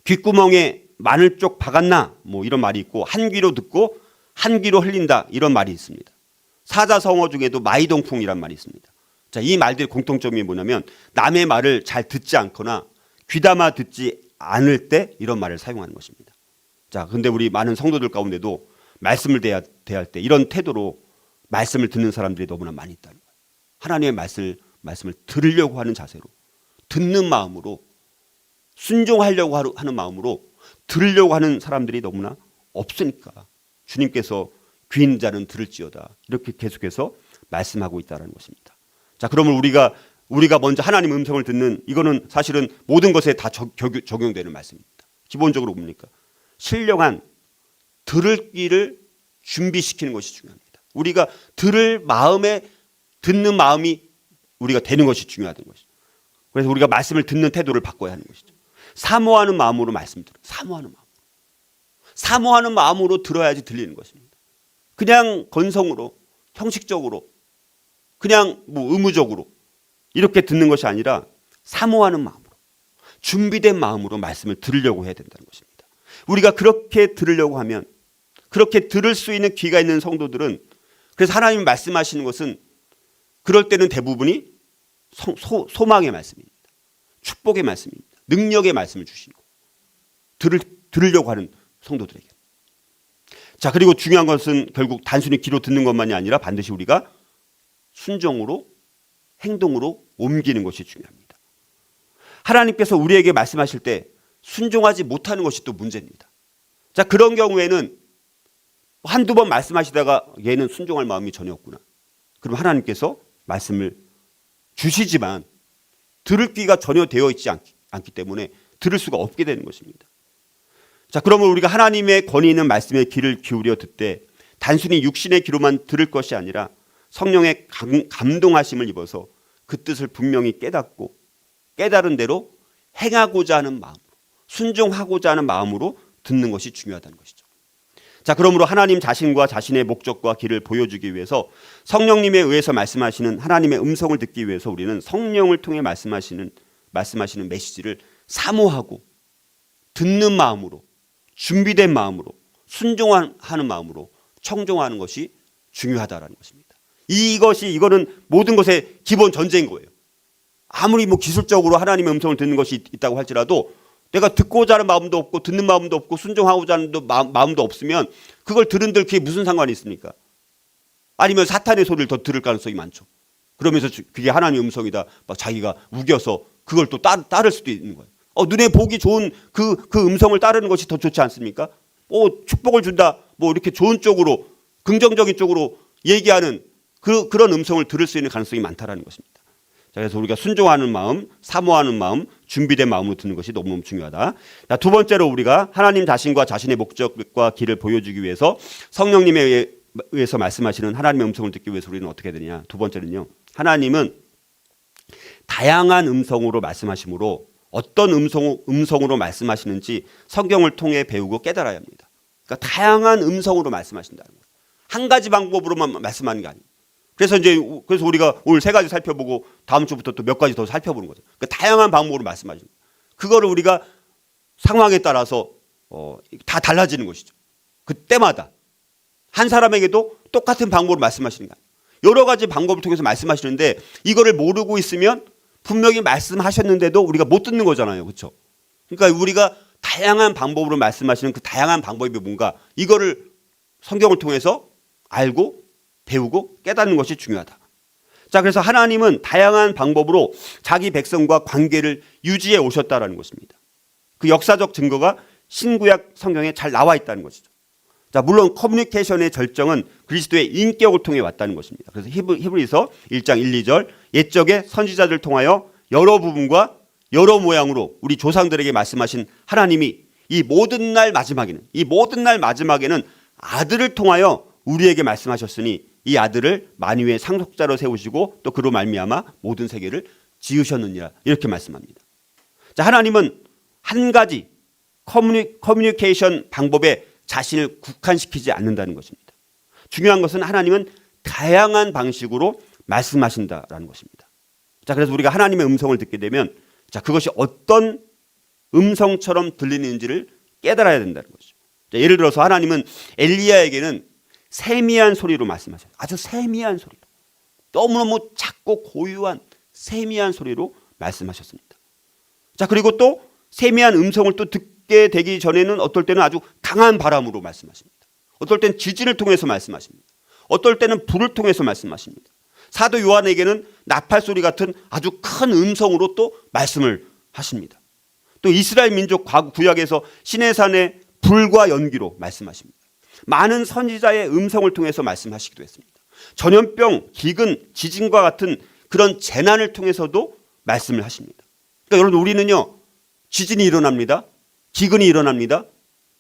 귓구멍에 마늘 쪽 박았나 뭐 이런 말이 있고, 한 귀로 듣고 한 귀로 흘린다 이런 말이 있습니다. 사자성어 중에도 마이동풍이란 말이 있습니다. 자, 이 말들의 공통점이 뭐냐면 남의 말을 잘 듣지 않거나 귀담아 듣지 않을 때 이런 말을 사용하는 것입니다. 자, 근데 우리 많은 성도들 가운데도 말씀을 대할 때 이런 태도로 말씀을 듣는 사람들이 너무나 많이 있다는 거예요. 하나님의 말씀을 들으려고 하는 자세로, 듣는 마음으로, 순종하려고 하는 마음으로 들으려고 하는 사람들이 너무나 없으니까 주님께서 귀 있는 자는 들을지어다 이렇게 계속해서 말씀하고 있다는 것입니다. 자, 그러면 우리가 먼저 하나님 음성을 듣는, 이거는 사실은 모든 것에 다 적용되는 말씀입니다. 기본적으로 뭡니까? 신령한 들을 귀를 준비시키는 것이 중요합니다. 우리가 들을 마음에 듣는 마음이 우리가 되는 것이 중요하다는 것이죠. 그래서 우리가 말씀을 듣는 태도를 바꿔야 하는 것이죠. 사모하는 마음으로 말씀 들어요. 사모하는 마음으로 들어야지 들리는 것입니다. 그냥 건성으로, 형식적으로, 그냥 뭐 의무적으로 이렇게 듣는 것이 아니라 사모하는 마음으로, 준비된 마음으로 말씀을 들으려고 해야 된다는 것입니다. 우리가 그렇게 들으려고 하면, 그렇게 들을 수 있는 귀가 있는 성도들은, 그래서 하나님이 말씀하시는 것은 그럴 때는 대부분이 소망의 말씀입니다. 축복의 말씀입니다. 능력의 말씀을 주시고 들으려고 하는 성도들에게. 자, 그리고 중요한 것은 결국 단순히 귀로 듣는 것만이 아니라 반드시 우리가 순종으로, 행동으로 옮기는 것이 중요합니다. 하나님께서 우리에게 말씀하실 때 순종하지 못하는 것이 또 문제입니다. 자, 그런 경우에는 한두 번 말씀하시다가 얘는 순종할 마음이 전혀 없구나. 그럼 하나님께서 말씀을 주시지만 들을 귀가 전혀 되어 있지 않기 때문에 들을 수가 없게 되는 것입니다. 자, 그러면 우리가 하나님의 권위 있는 말씀에 귀를 기울여 듣되 단순히 육신의 귀로만 들을 것이 아니라 성령의 감동하심을 입어서 그 뜻을 분명히 깨닫고 깨달은 대로 행하고자 하는 마음으로, 순종하고자 하는 마음으로 듣는 것이 중요하다는 것이죠. 자, 그러므로 하나님 자신과 자신의 목적과 길을 보여주기 위해서 성령님에 의해서 말씀하시는 하나님의 음성을 듣기 위해서 우리는 성령을 통해 말씀하시는 메시지를 사모하고 듣는 마음으로, 준비된 마음으로, 순종하는 마음으로 청종하는 것이 중요하다라는 것입니다. 이거는 모든 것의 기본 전제인 거예요. 아무리 뭐 기술적으로 하나님의 음성을 듣는 것이 있다고 할지라도 내가 듣고자 하는 마음도 없고 듣는 마음도 없고 순종하고자 하는 마음도 없으면 그걸 들은들 그게 무슨 상관이 있습니까? 아니면 사탄의 소리를 더 들을 가능성이 많죠. 그러면서 그게 하나님의 음성이다 막 자기가 우겨서 그걸 또 따를 수도 있는 거예요. 눈에 보기 좋은 그 음성을 따르는 것이 더 좋지 않습니까? 축복을 준다 뭐 이렇게 좋은 쪽으로, 긍정적인 쪽으로 얘기하는 그런 음성을 들을 수 있는 가능성이 많다라는 것입니다. 자, 그래서 우리가 순종하는 마음, 사모하는 마음, 준비된 마음으로 듣는 것이 너무너무 중요하다. 자, 두 번째로 우리가 하나님 자신과 자신의 목적과 길을 보여주기 위해서 성령님에 의해서 말씀하시는 하나님의 음성을 듣기 위해서 우리는 어떻게 되느냐. 두 번째는요, 하나님은 다양한 음성으로 말씀하시므로 어떤 음성으로 말씀하시는지 성경을 통해 배우고 깨달아야 합니다. 그러니까 다양한 음성으로 말씀하신다는 거예요. 한 가지 방법으로만 말씀하는 게 아니에요. 그래서 우리가 오늘 세 가지 살펴보고 다음 주부터 또 몇 가지 더 살펴보는 거죠. 그러니까 다양한 방법으로 말씀하시는 거예요. 그거를 우리가 상황에 따라서 다 달라지는 것이죠. 그때마다 한 사람에게도 똑같은 방법으로 말씀하시는 게 아니에요. 여러 가지 방법을 통해서 말씀하시는데 이거를 모르고 있으면 분명히 말씀하셨는데도 우리가 못 듣는 거잖아요. 그렇죠? 그러니까 우리가 다양한 방법으로 말씀하시는 그 다양한 방법이 뭔가, 이거를 성경을 통해서 알고 배우고 깨닫는 것이 중요하다. 자, 그래서 하나님은 다양한 방법으로 자기 백성과 관계를 유지해 오셨다라는 것입니다. 그 역사적 증거가 신구약 성경에 잘 나와 있다는 것이죠. 자, 물론 커뮤니케이션의 절정은 그리스도의 인격을 통해 왔다는 것입니다. 그래서 히브리서 1장 1, 2절 옛적의 선지자들 통하여 여러 부분과 여러 모양으로 우리 조상들에게 말씀하신 하나님이 이 모든 날 마지막에는 아들을 통하여 우리에게 말씀하셨으니 이 아들을 만유의 상속자로 세우시고 또 그로 말미암아 모든 세계를 지으셨느니라, 이렇게 말씀합니다. 자, 하나님은 한 가지 커뮤니케이션 방법에 자신을 국한시키지 않는다는 것입니다. 중요한 것은 하나님은 다양한 방식으로 말씀하신다라는 것입니다. 자, 그래서 우리가 하나님의 음성을 듣게 되면 자, 그것이 어떤 음성처럼 들리는지를 깨달아야 된다는 것이죠. 자, 예를 들어서 하나님은 엘리야에게는 세미한 소리로 말씀하셔요. 아주 세미한 소리로, 너무너무 작고 고유한 세미한 소리로 말씀하셨습니다. 자, 그리고 또 세미한 음성을 또 듣게 되기 전에는 어떨 때는 아주 강한 바람으로 말씀하십니다. 어떨 때는 지진을 통해서 말씀하십니다. 어떨 때는 불을 통해서 말씀하십니다. 사도 요한에게는 나팔 소리 같은 아주 큰 음성으로 또 말씀을 하십니다. 또 이스라엘 민족 구약에서 시내산의 불과 연기로 말씀하십니다. 많은 선지자의 음성을 통해서 말씀하시기도 했습니다. 전염병, 기근, 지진과 같은 그런 재난을 통해서도 말씀을 하십니다. 그러니까 여러분, 우리는요, 지진이 일어납니다. 기근이 일어납니다.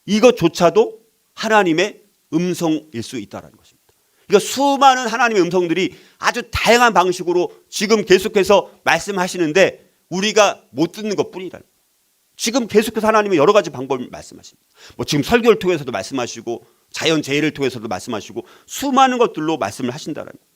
이것조차도 하나님의 음성일 수 있다는 것입니다. 그러니까 수많은 하나님의 음성들이 아주 다양한 방식으로 지금 계속해서 말씀하시는데 우리가 못 듣는 것뿐이라는 거예요. 지금 계속해서 하나님은 여러 가지 방법을 말씀하십니다. 뭐 지금 설교를 통해서도 말씀하시고 자연재해를 통해서도 말씀하시고 수많은 것들로 말씀을 하신다는 거예요.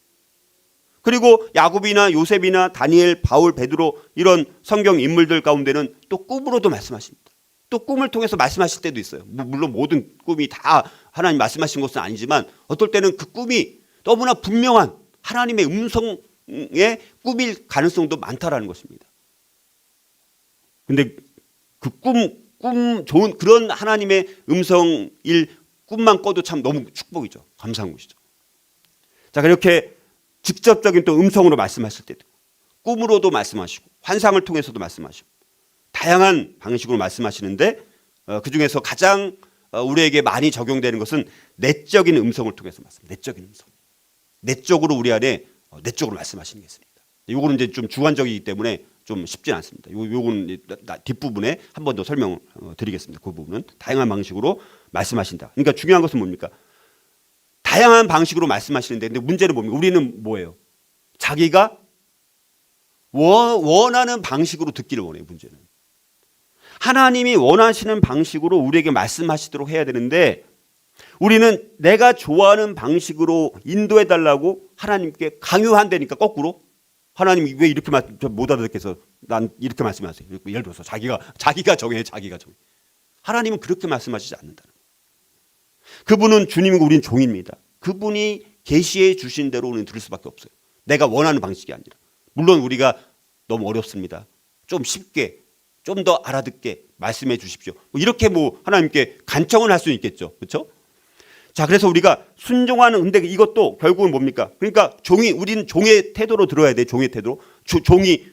그리고 야곱이나 요셉이나 다니엘, 바울, 베드로 이런 성경 인물들 가운데는 또 꿈으로도 말씀하십니다. 또 꿈을 통해서 말씀하실 때도 있어요. 물론 모든 꿈이 다 하나님 말씀하신 것은 아니지만 어떨 때는 그 꿈이 너무나 분명한 하나님의 음성의 꿈일 가능성도 많다라는 것입니다. 근데 그 꿈 좋은 그런 하나님의 음성일 꿈만 꿔도 참 너무 축복이죠. 감사한 것이죠. 자, 그렇게 직접적인 또 음성으로 말씀하실 때도 꿈으로도 말씀하시고 환상을 통해서도 말씀하시고 다양한 방식으로 말씀하시는데 그중에서 가장 우리에게 많이 적용되는 것은 내적인 음성을 통해서 내적인 음성. 내적으로 우리 안에 내적으로 말씀하시는 게 있습니다. 요거는 이제 좀 주관적이기 때문에 좀 쉽진 않습니다. 요거는 뒷부분에 한 번 더 설명을 드리겠습니다. 그 부분은 다양한 방식으로 말씀하신다. 그러니까 중요한 것은 뭡니까? 다양한 방식으로 말씀하시는데 근데 문제는 뭡니까? 우리는 뭐예요? 자기가 원하는 방식으로 듣기를 원해요. 문제는. 하나님이 원하시는 방식으로 우리에게 말씀하시도록 해야 되는데 우리는 내가 좋아하는 방식으로 인도해 달라고 하나님께 강요한다니까 거꾸로 하나님이 왜 이렇게 못 알아듣게 해서 난 이렇게 말씀하세요. 예를 들어서 자기가 정해. 하나님은 그렇게 말씀하시지 않는다는 거예요. 그분은 주님이고 우리는 종입니다. 그분이 계시해 주신 대로 우리는 들을 수밖에 없어요. 내가 원하는 방식이 아니라. 물론 우리가 너무 어렵습니다. 좀 쉽게 좀 더 알아듣게 말씀해 주십시오. 이렇게 하나님께 간청을 할 수 있겠죠. 그렇죠? 자, 그래서 우리가 순종하는 근데 이것도 결국은 뭡니까? 그러니까 우리는 종의 태도로 들어야 돼. 종의 태도로. 종이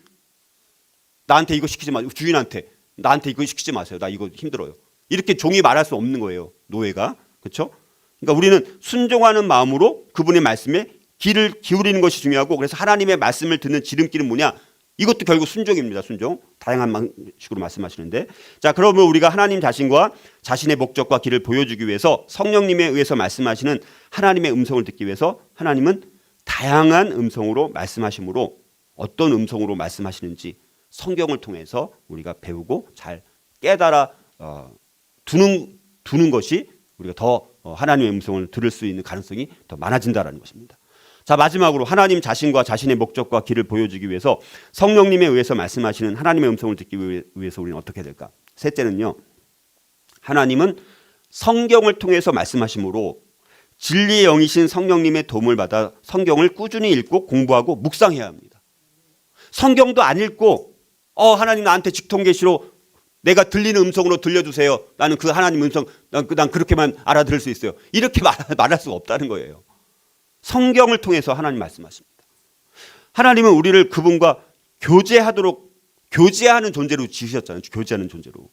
나한테 이거 시키지 마세요. 주인한테 나한테 이거 시키지 마세요. 나 이거 힘들어요. 이렇게 종이 말할 수 없는 거예요. 노예가. 그렇죠? 그러니까 우리는 순종하는 마음으로 그분의 말씀에 귀를 기울이는 것이 중요하고 그래서 하나님의 말씀을 듣는 지름길은 뭐냐? 이것도 결국 순종입니다. 순종. 다양한 방식으로 말씀하시는데 자, 그러면 우리가 하나님 자신과 자신의 목적과 길을 보여주기 위해서 성령님에 의해서 말씀하시는 하나님의 음성을 듣기 위해서 하나님은 다양한 음성으로 말씀하시므로 어떤 음성으로 말씀하시는지 성경을 통해서 우리가 배우고 잘 깨달아 두는 것이 우리가 더 하나님의 음성을 들을 수 있는 가능성이 더 많아진다는 것입니다. 자, 마지막으로 하나님 자신과 자신의 목적과 길을 보여주기 위해서 성령님에 의해서 말씀하시는 하나님의 음성을 듣기 위해서 우리는 어떻게 될까? 셋째는요. 하나님은 성경을 통해서 말씀하심으로 진리의 영이신 성령님의 도움을 받아 성경을 꾸준히 읽고 공부하고 묵상해야 합니다. 성경도 안 읽고 하나님 나한테 직통계시로 내가 들리는 음성으로 들려주세요. 나는 그 하나님 음성 난 그렇게만 알아들을 수 있어요. 이렇게 말할 수가 없다는 거예요. 성경을 통해서 하나님 말씀하십니다. 하나님은 우리를 그분과 교제하는 존재로 지으셨잖아요. 교제하는 존재로.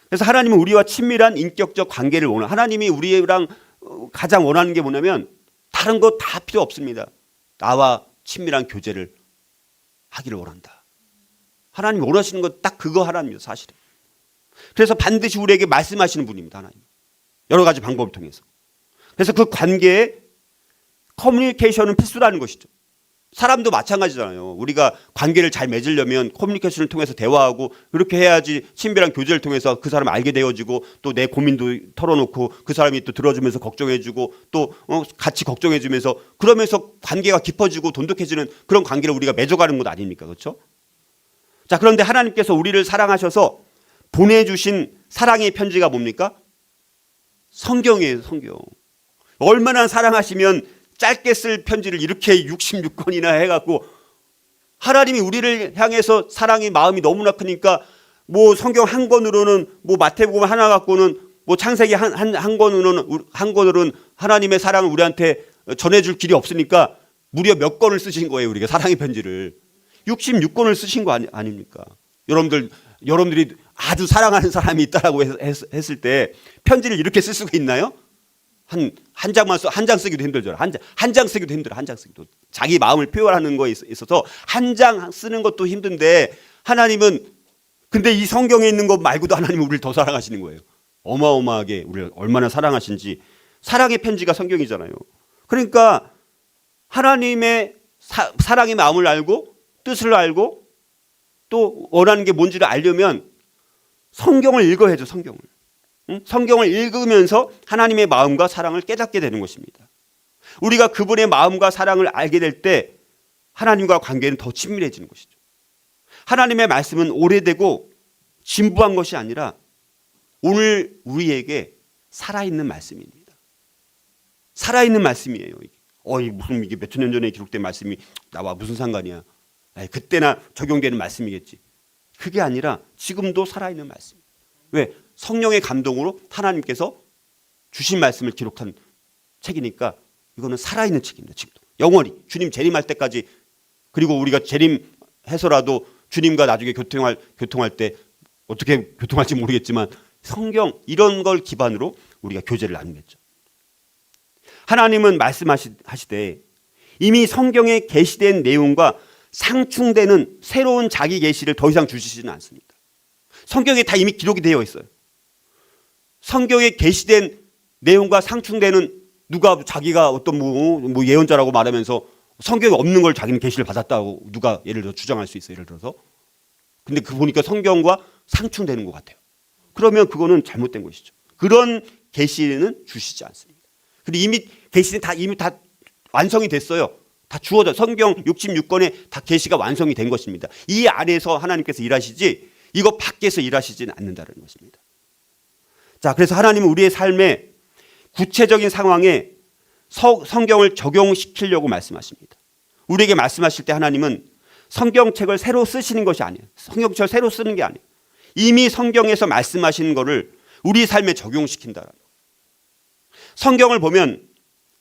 그래서 하나님은 우리와 친밀한 인격적 관계를 원해요. 하나님이 우리랑 가장 원하는 게 뭐냐면 다른 거 다 필요 없습니다. 나와 친밀한 교제를 하기를 원한다. 하나님이 원하시는 건 딱 그거 하나님입니다. 사실은. 그래서 반드시 우리에게 말씀하시는 분입니다. 하나님. 여러 가지 방법을 통해서. 그래서 그 관계에 커뮤니케이션은 필수라는 것이죠. 사람도 마찬가지잖아요. 우리가 관계를 잘 맺으려면 커뮤니케이션을 통해서 대화하고 그렇게 해야지 친밀한 교제를 통해서 그 사람을 알게 되어지고 또 내 고민도 털어놓고 그 사람이 또 들어주면서 걱정해주고 또 같이 걱정해주면서 그러면서 관계가 깊어지고 돈독해지는 그런 관계를 우리가 맺어가는 것 아닙니까? 그렇죠? 자, 그런데 하나님께서 우리를 사랑하셔서 보내주신 사랑의 편지가 뭡니까? 성경이에요. 성경. 얼마나 사랑하시면 짧게 쓸 편지를 이렇게 66권이나 해갖고 하나님이 우리를 향해서 사랑의 마음이 너무나 크니까 성경 한 권으로는 마태복음 하나 갖고는 창세기 한 권으로는 하나님의 사랑을 우리한테 전해줄 길이 없으니까 무려 몇 권을 쓰신 거예요. 우리가 사랑의 편지를 66권을 쓰신 거 아닙니까? 여러분들이 아주 사랑하는 사람이 있다라고 했을 때 편지를 이렇게 쓸 수가 있나요? 한 장 쓰기도 힘들죠. 한 장 쓰기도 힘들어. 한 장 쓰기도. 자기 마음을 표현하는 거에 있어서 한 장 쓰는 것도 힘든데 하나님은 근데 이 성경에 있는 것 말고도 하나님은 우리를 더 사랑하시는 거예요. 어마어마하게 우리를 얼마나 사랑하신지 사랑의 편지가 성경이잖아요. 그러니까 하나님의 사랑의 마음을 알고 뜻을 알고 또 원하는 게 뭔지를 알려면 성경을 읽어야죠. 성경을. 성경을 읽으면서 하나님의 마음과 사랑을 깨닫게 되는 것입니다. 우리가 그분의 마음과 사랑을 알게 될 때 하나님과 관계는 더 친밀해지는 것이죠. 하나님의 말씀은 오래되고 진부한 것이 아니라 오늘 우리에게 살아있는 말씀입니다. 살아있는 말씀이에요. 무슨 이게 몇천 년 전에 기록된 말씀이 나와 무슨 상관이야. 그때나 적용되는 말씀이겠지. 그게 아니라 지금도 살아있는 말씀. 왜? 성령의 감동으로 하나님께서 주신 말씀을 기록한 책이니까 이거는 살아있는 책입니다. 지금도 영원히 주님 재림할 때까지, 그리고 우리가 재림해서라도 주님과 나중에 교통할 때 어떻게 교통할지 모르겠지만 성경 이런 걸 기반으로 우리가 교제를 나누겠죠. 하나님은 말씀하시되 이미 성경에 게시된 내용과 상충되는 새로운 자기 계시를 더 이상 주시지는 않습니다. 성경에 다 이미 기록이 되어 있어요. 성경에 게시된 내용과 상충되는, 누가 자기가 어떤 뭐 예언자라고 말하면서 성경에 없는 걸 자기는 계시를 받았다고 누가 예를 들어 주장할 수 있어요. 예를 들어서. 근데 그 보니까 성경과 상충되는 것 같아요. 그러면 그거는 잘못된 것이죠. 그런 계시는 주시지 않습니다. 근데 이미 계시는 이미 다 완성이 됐어요. 다 주어져. 성경 66권에 다 계시가 완성이 된 것입니다. 이 안에서 하나님께서 일하시지 이거 밖에서 일하시지는 않는다는 것입니다. 자, 그래서 하나님은 우리의 삶에 구체적인 상황에 성경을 적용시키려고 말씀하십니다. 우리에게 말씀하실 때 하나님은 성경책을 새로 쓰시는 것이 아니에요. 성경책을 새로 쓰는 게 아니에요. 이미 성경에서 말씀하시는 것을 우리 삶에 적용시킨다라는 거예요. 성경을 보면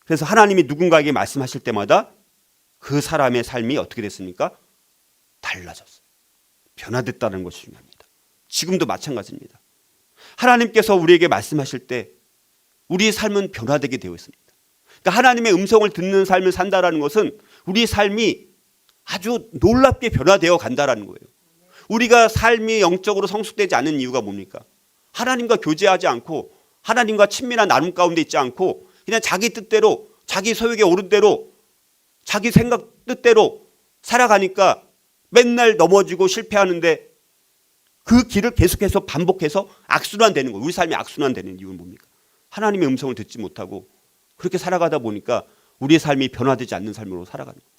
그래서 하나님이 누군가에게 말씀하실 때마다 그 사람의 삶이 어떻게 됐습니까? 달라졌어요. 변화됐다는 것이 중요합니다. 지금도 마찬가지입니다. 하나님께서 우리에게 말씀하실 때 우리의 삶은 변화되게 되어 있습니다. 그러니까 하나님의 음성을 듣는 삶을 산다라는 것은 우리의 삶이 아주 놀랍게 변화되어 간다라는 거예요. 우리가 삶이 영적으로 성숙되지 않은 이유가 뭡니까? 하나님과 교제하지 않고 하나님과 친밀한 나눔 가운데 있지 않고 그냥 자기 뜻대로, 자기 소욕에 오른 대로, 자기 생각 뜻대로 살아가니까 맨날 넘어지고 실패하는데 그 길을 계속해서 반복해서 악순환되는 거예요. 우리 삶이 악순환되는 이유는 뭡니까? 하나님의 음성을 듣지 못하고 그렇게 살아가다 보니까 우리의 삶이 변화되지 않는 삶으로 살아가는 거예요.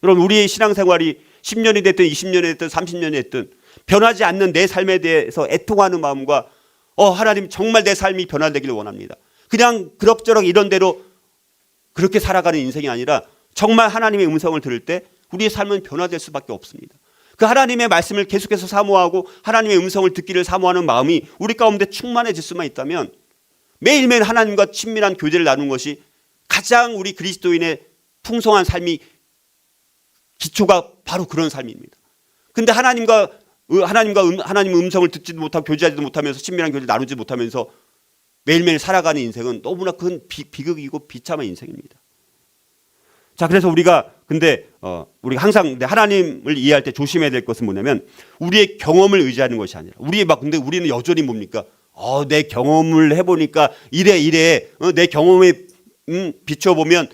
여러분, 우리의 신앙생활이 10년이 됐든 20년이 됐든 30년이 됐든 변하지 않는 내 삶에 대해서 애통하는 마음과 하나님 정말 내 삶이 변화되기를 원합니다. 그냥 그럭저럭 이런 대로 그렇게 살아가는 인생이 아니라 정말 하나님의 음성을 들을 때 우리의 삶은 변화될 수밖에 없습니다. 그 하나님의 말씀을 계속해서 사모하고 하나님의 음성을 듣기를 사모하는 마음이 우리 가운데 충만해질 수만 있다면 매일매일 하나님과 친밀한 교제를 나누는 것이 가장 우리 그리스도인의 풍성한 삶이 기초가 바로 그런 삶입니다. 근데 하나님 음성을 듣지도 못하고 교제하지도 못하면서 친밀한 교제를 나누지 못하면서 매일매일 살아가는 인생은 너무나 큰 비극이고 비참한 인생입니다. 자, 그래서 우리가 항상 하나님을 이해할 때 조심해야 될 것은 뭐냐면 우리의 경험을 의지하는 것이 아니라 근데 우리는 여전히 뭡니까? 내 경험을 해보니까 이래 내 경험에 비춰보면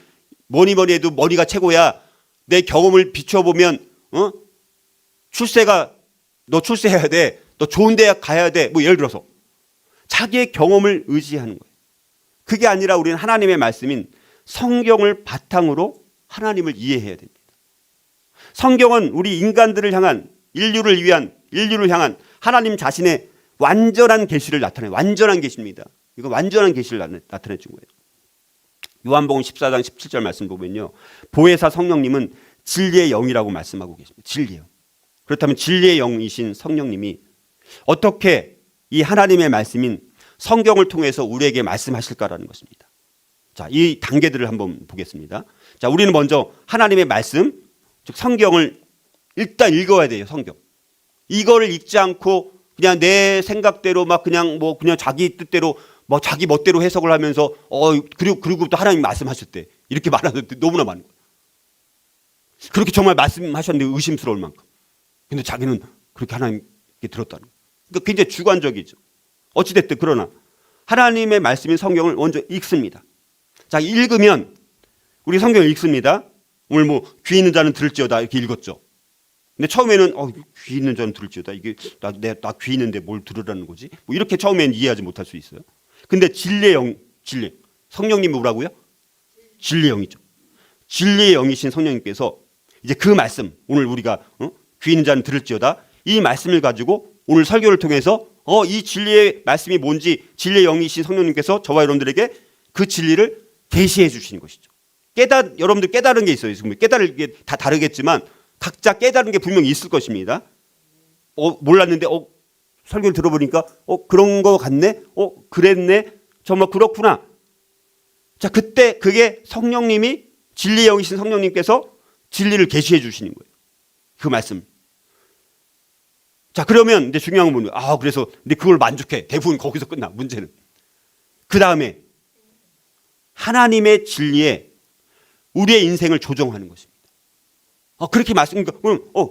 뭐니 해도 머리가 최고야. 내 경험을 비춰보면 너 출세해야 돼. 너 좋은 대학 가야 돼. 뭐 예를 들어서 자기의 경험을 의지하는 거예요. 그게 아니라 우리는 하나님의 말씀인 성경을 바탕으로 하나님을 이해해야 됩니다. 성경은 우리 인류를 향한 하나님 자신의 완전한 계시를 나타내요. 완전한 계시입니다. 이거 완전한 계시를 나타내 준 거예요. 요한복음 14장 17절 말씀 보면요, 보혜사 성령님은 진리의 영이라고 말씀하고 계십니다. 진리의 영. 그렇다면 진리의 영이신 성령님이 어떻게 이 하나님의 말씀인 성경을 통해서 우리에게 말씀하실까라는 것입니다. 자, 이 단계들을 한번 보겠습니다. 자, 우리는 먼저 하나님의 말씀, 즉 성경을 일단 읽어야 돼요. 성경. 이거를 읽지 않고 그냥 내 생각대로 그냥 자기 뜻대로 자기 멋대로 해석을 하면서 그리고 또 하나님 말씀하셨대. 이렇게 말하는 데 너무나 많은 거예요. 그렇게 정말 말씀하셨는데 의심스러울 만큼. 근데 자기는 그렇게 하나님께 들었다는 거예요. 그러니까 굉장히 주관적이죠. 어찌됐든 그러나 하나님의 말씀인 성경을 먼저 읽습니다. 자, 읽으면 우리 성경을 읽습니다. 오늘 뭐 귀 있는 자는 들을지어다 이렇게 읽었죠. 근데 처음에는 귀 있는 자는 들을지어다. 이게 나 귀 있는데 뭘 들으라는 거지? 뭐 이렇게 처음에는 이해하지 못할 수 있어요. 근데 진리의 영, 성령님이 뭐라고요? 진리의 영이죠. 진리의 영이신 성령님께서 이제 그 말씀, 오늘 우리가 귀 있는 자는 들을지어다 이 말씀을 가지고 오늘 설교를 통해서 이 진리의 말씀이 뭔지 진리의 영이신 성령님께서 저와 여러분들에게 그 진리를 계시해 주시는 것이죠. 여러분들 깨달은 게 있어요. 깨달을 게 다 다르겠지만 각자 깨달은 게 분명히 있을 것입니다. 몰랐는데 설교를 들어보니까 그런 거 같네. 그랬네. 정말 그렇구나. 자, 그때 그게 성령님이 진리의 영이신 성령님께서 진리를 계시해 주시는 거예요. 그 말씀. 자, 그러면 이제 중요한 건 뭐냐? 그래서 근데 그걸 만족해. 대부분 거기서 끝나. 문제는. 그 다음에 하나님의 진리에 우리의 인생을 조정하는 것입니다. 그렇게 말씀하니까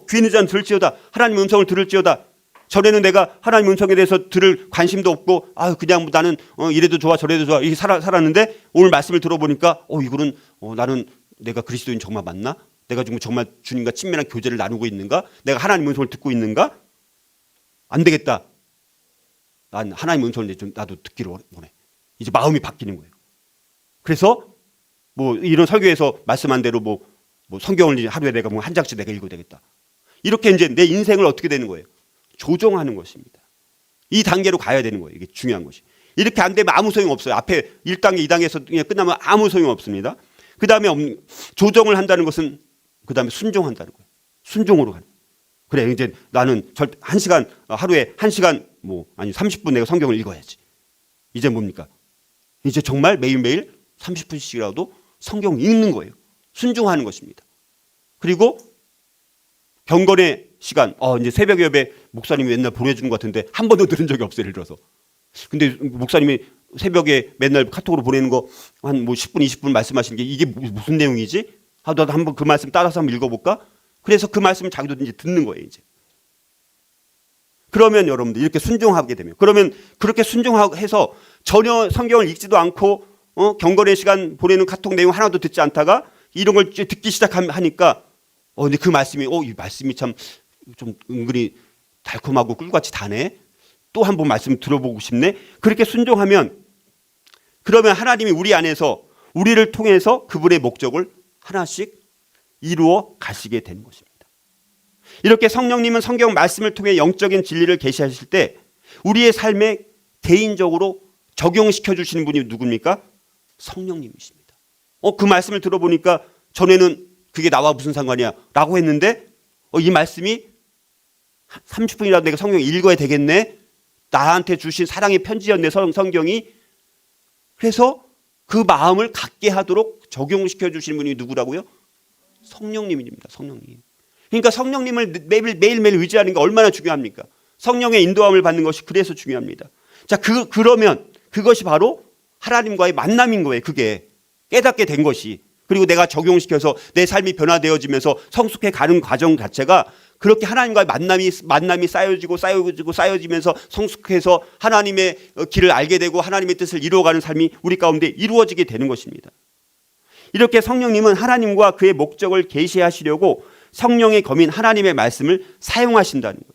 귀 있는 자는 들을지어다. 하나님 음성을 들을지어다. 전에는 내가 하나님 음성에 대해서 들을 관심도 없고 그냥 나는 이래도 좋아 저래도 좋아 이렇게 살았는데 오늘 말씀을 들어보니까 이거는 나는 내가 그리스도인 정말 맞나? 내가 정말 주님과 친밀한 교제를 나누고 있는가? 내가 하나님 음성을 듣고 있는가? 안 되겠다. 난 하나님 음성을 좀 나도 듣기를 원해. 이제 마음이 바뀌는 거예요. 그래서 뭐 이런 설교에서 말씀한 대로 뭐 성경을 하루에 내가 한 장씩 내가 읽어야 되겠다. 이렇게 이제 내 인생을 어떻게 되는 거예요? 조정하는 것입니다. 이 단계로 가야 되는 거예요. 이게 중요한 것이. 이렇게 안 되면 아무 소용 없어요. 앞에 1단계, 2단계에서 그냥 끝나면 아무 소용 없습니다. 그 다음에 조정을 한다는 것은 그 다음에 순종한다는 거예요. 순종으로 가는. 그래, 이제 나는 하루에 1시간 아니 30분 내가 성경을 읽어야지. 이제 뭡니까? 이제 정말 매일매일 30분씩이라도 성경 읽는 거예요. 순종하는 것입니다. 그리고 경건의 시간, 이제 새벽 예배 목사님이 맨날 보내주는 것 같은데 한 번도 들은 적이 없어요. 예를 들어서. 근데 목사님이 새벽에 맨날 카톡으로 보내는 거 한 10분, 20분 말씀하시는 게 이게 무슨 내용이지? 나도 한번 그 말씀 따라서 한번 읽어볼까? 그래서 그 말씀을 자기도 이제 듣는 거예요. 이제. 그러면 여러분들 이렇게 순종하게 되면 그러면 그렇게 순종해서 전혀 성경을 읽지도 않고 경건의 시간 보내는 카톡 내용 하나도 듣지 않다가 이런 걸 듣기 시작하니까 근데 그 말씀이 이 말씀이 참 좀 은근히 달콤하고 꿀같이 다네. 또 한 번 말씀 들어보고 싶네. 그렇게 순종하면 그러면 하나님이 우리 안에서 우리를 통해서 그분의 목적을 하나씩 이루어 가시게 되는 것입니다. 이렇게 성령님은 성경 말씀을 통해 영적인 진리를 계시하실 때 우리의 삶에 개인적으로 적용시켜 주시는 분이 누굽니까? 성령님이십니다. 그 말씀을 들어보니까 전에는 그게 나와 무슨 상관이야 라고 했는데 이 말씀이 30분이라도 내가 성경 읽어야 되겠네. 나한테 주신 사랑의 편지였네 성경이. 그래서 그 마음을 갖게 하도록 적용시켜 주시는 분이 누구라고요? 성령님입니다. 성령님. 그러니까 성령님을 매일매일 의지하는 게 얼마나 중요합니까? 성령의 인도함을 받는 것이 그래서 중요합니다. 자, 그러면 그것이 바로 하나님과의 만남인 거예요. 그게 깨닫게 된 것이. 그리고 내가 적용시켜서 내 삶이 변화되어지면서 성숙해 가는 과정 자체가 그렇게 하나님과의 만남이 쌓여지면서 성숙해서 하나님의 길을 알게 되고 하나님의 뜻을 이루어가는 삶이 우리 가운데 이루어지게 되는 것입니다. 이렇게 성령님은 하나님과 그의 목적을 계시하시려고 성령의 검인 하나님의 말씀을 사용하신다는 거예요.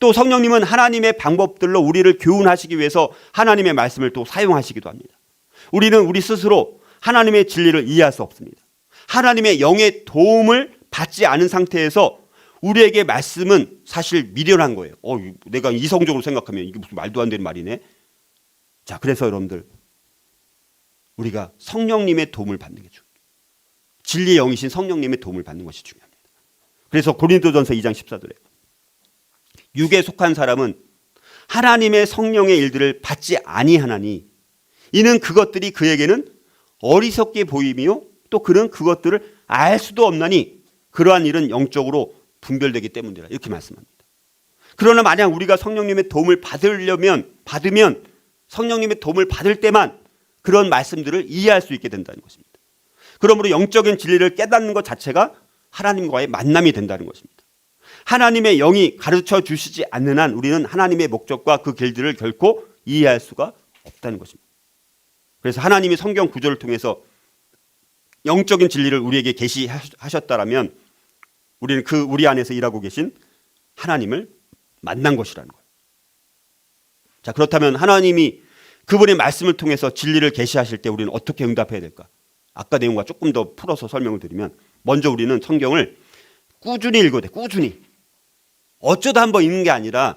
또 성령님은 하나님의 방법들로 우리를 교훈하시기 위해서 하나님의 말씀을 또 사용하시기도 합니다. 우리는 우리 스스로 하나님의 진리를 이해할 수 없습니다. 하나님의 영의 도움을 받지 않은 상태에서 우리에게 말씀은 사실 미련한 거예요. 내가 이성적으로 생각하면 이게 무슨 말도 안 되는 말이네. 자, 그래서 여러분들 우리가 성령님의 도움을 받는 게 중요해요. 진리의 영이신 성령님의 도움을 받는 것이 중요합니다. 그래서 고린도전서 2장 14절에 육에 속한 사람은 하나님의 성령의 일들을 받지 아니하나니 이는 그것들이 그에게는 어리석게 보이며 또 그는 그것들을 알 수도 없나니 그러한 일은 영적으로 분별되기 때문이라 이렇게 말씀합니다. 그러나 만약 우리가 성령님의 도움을 받으면 성령님의 도움을 받을 때만 그런 말씀들을 이해할 수 있게 된다는 것입니다. 그러므로 영적인 진리를 깨닫는 것 자체가 하나님과의 만남이 된다는 것입니다. 하나님의 영이 가르쳐 주시지 않는 한 우리는 하나님의 목적과 그 길들을 결코 이해할 수가 없다는 것입니다. 그래서 하나님이 성경 구절을 통해서 영적인 진리를 우리에게 계시하셨다라면 우리는 우리 안에서 일하고 계신 하나님을 만난 것이라는 거예요. 자, 그렇다면 하나님이 그분의 말씀을 통해서 진리를 계시하실 때 우리는 어떻게 응답해야 될까? 아까 내용과 조금 더 풀어서 설명을 드리면, 먼저 우리는 성경을 꾸준히 읽어야 돼. 꾸준히. 어쩌다 한번 읽는 게 아니라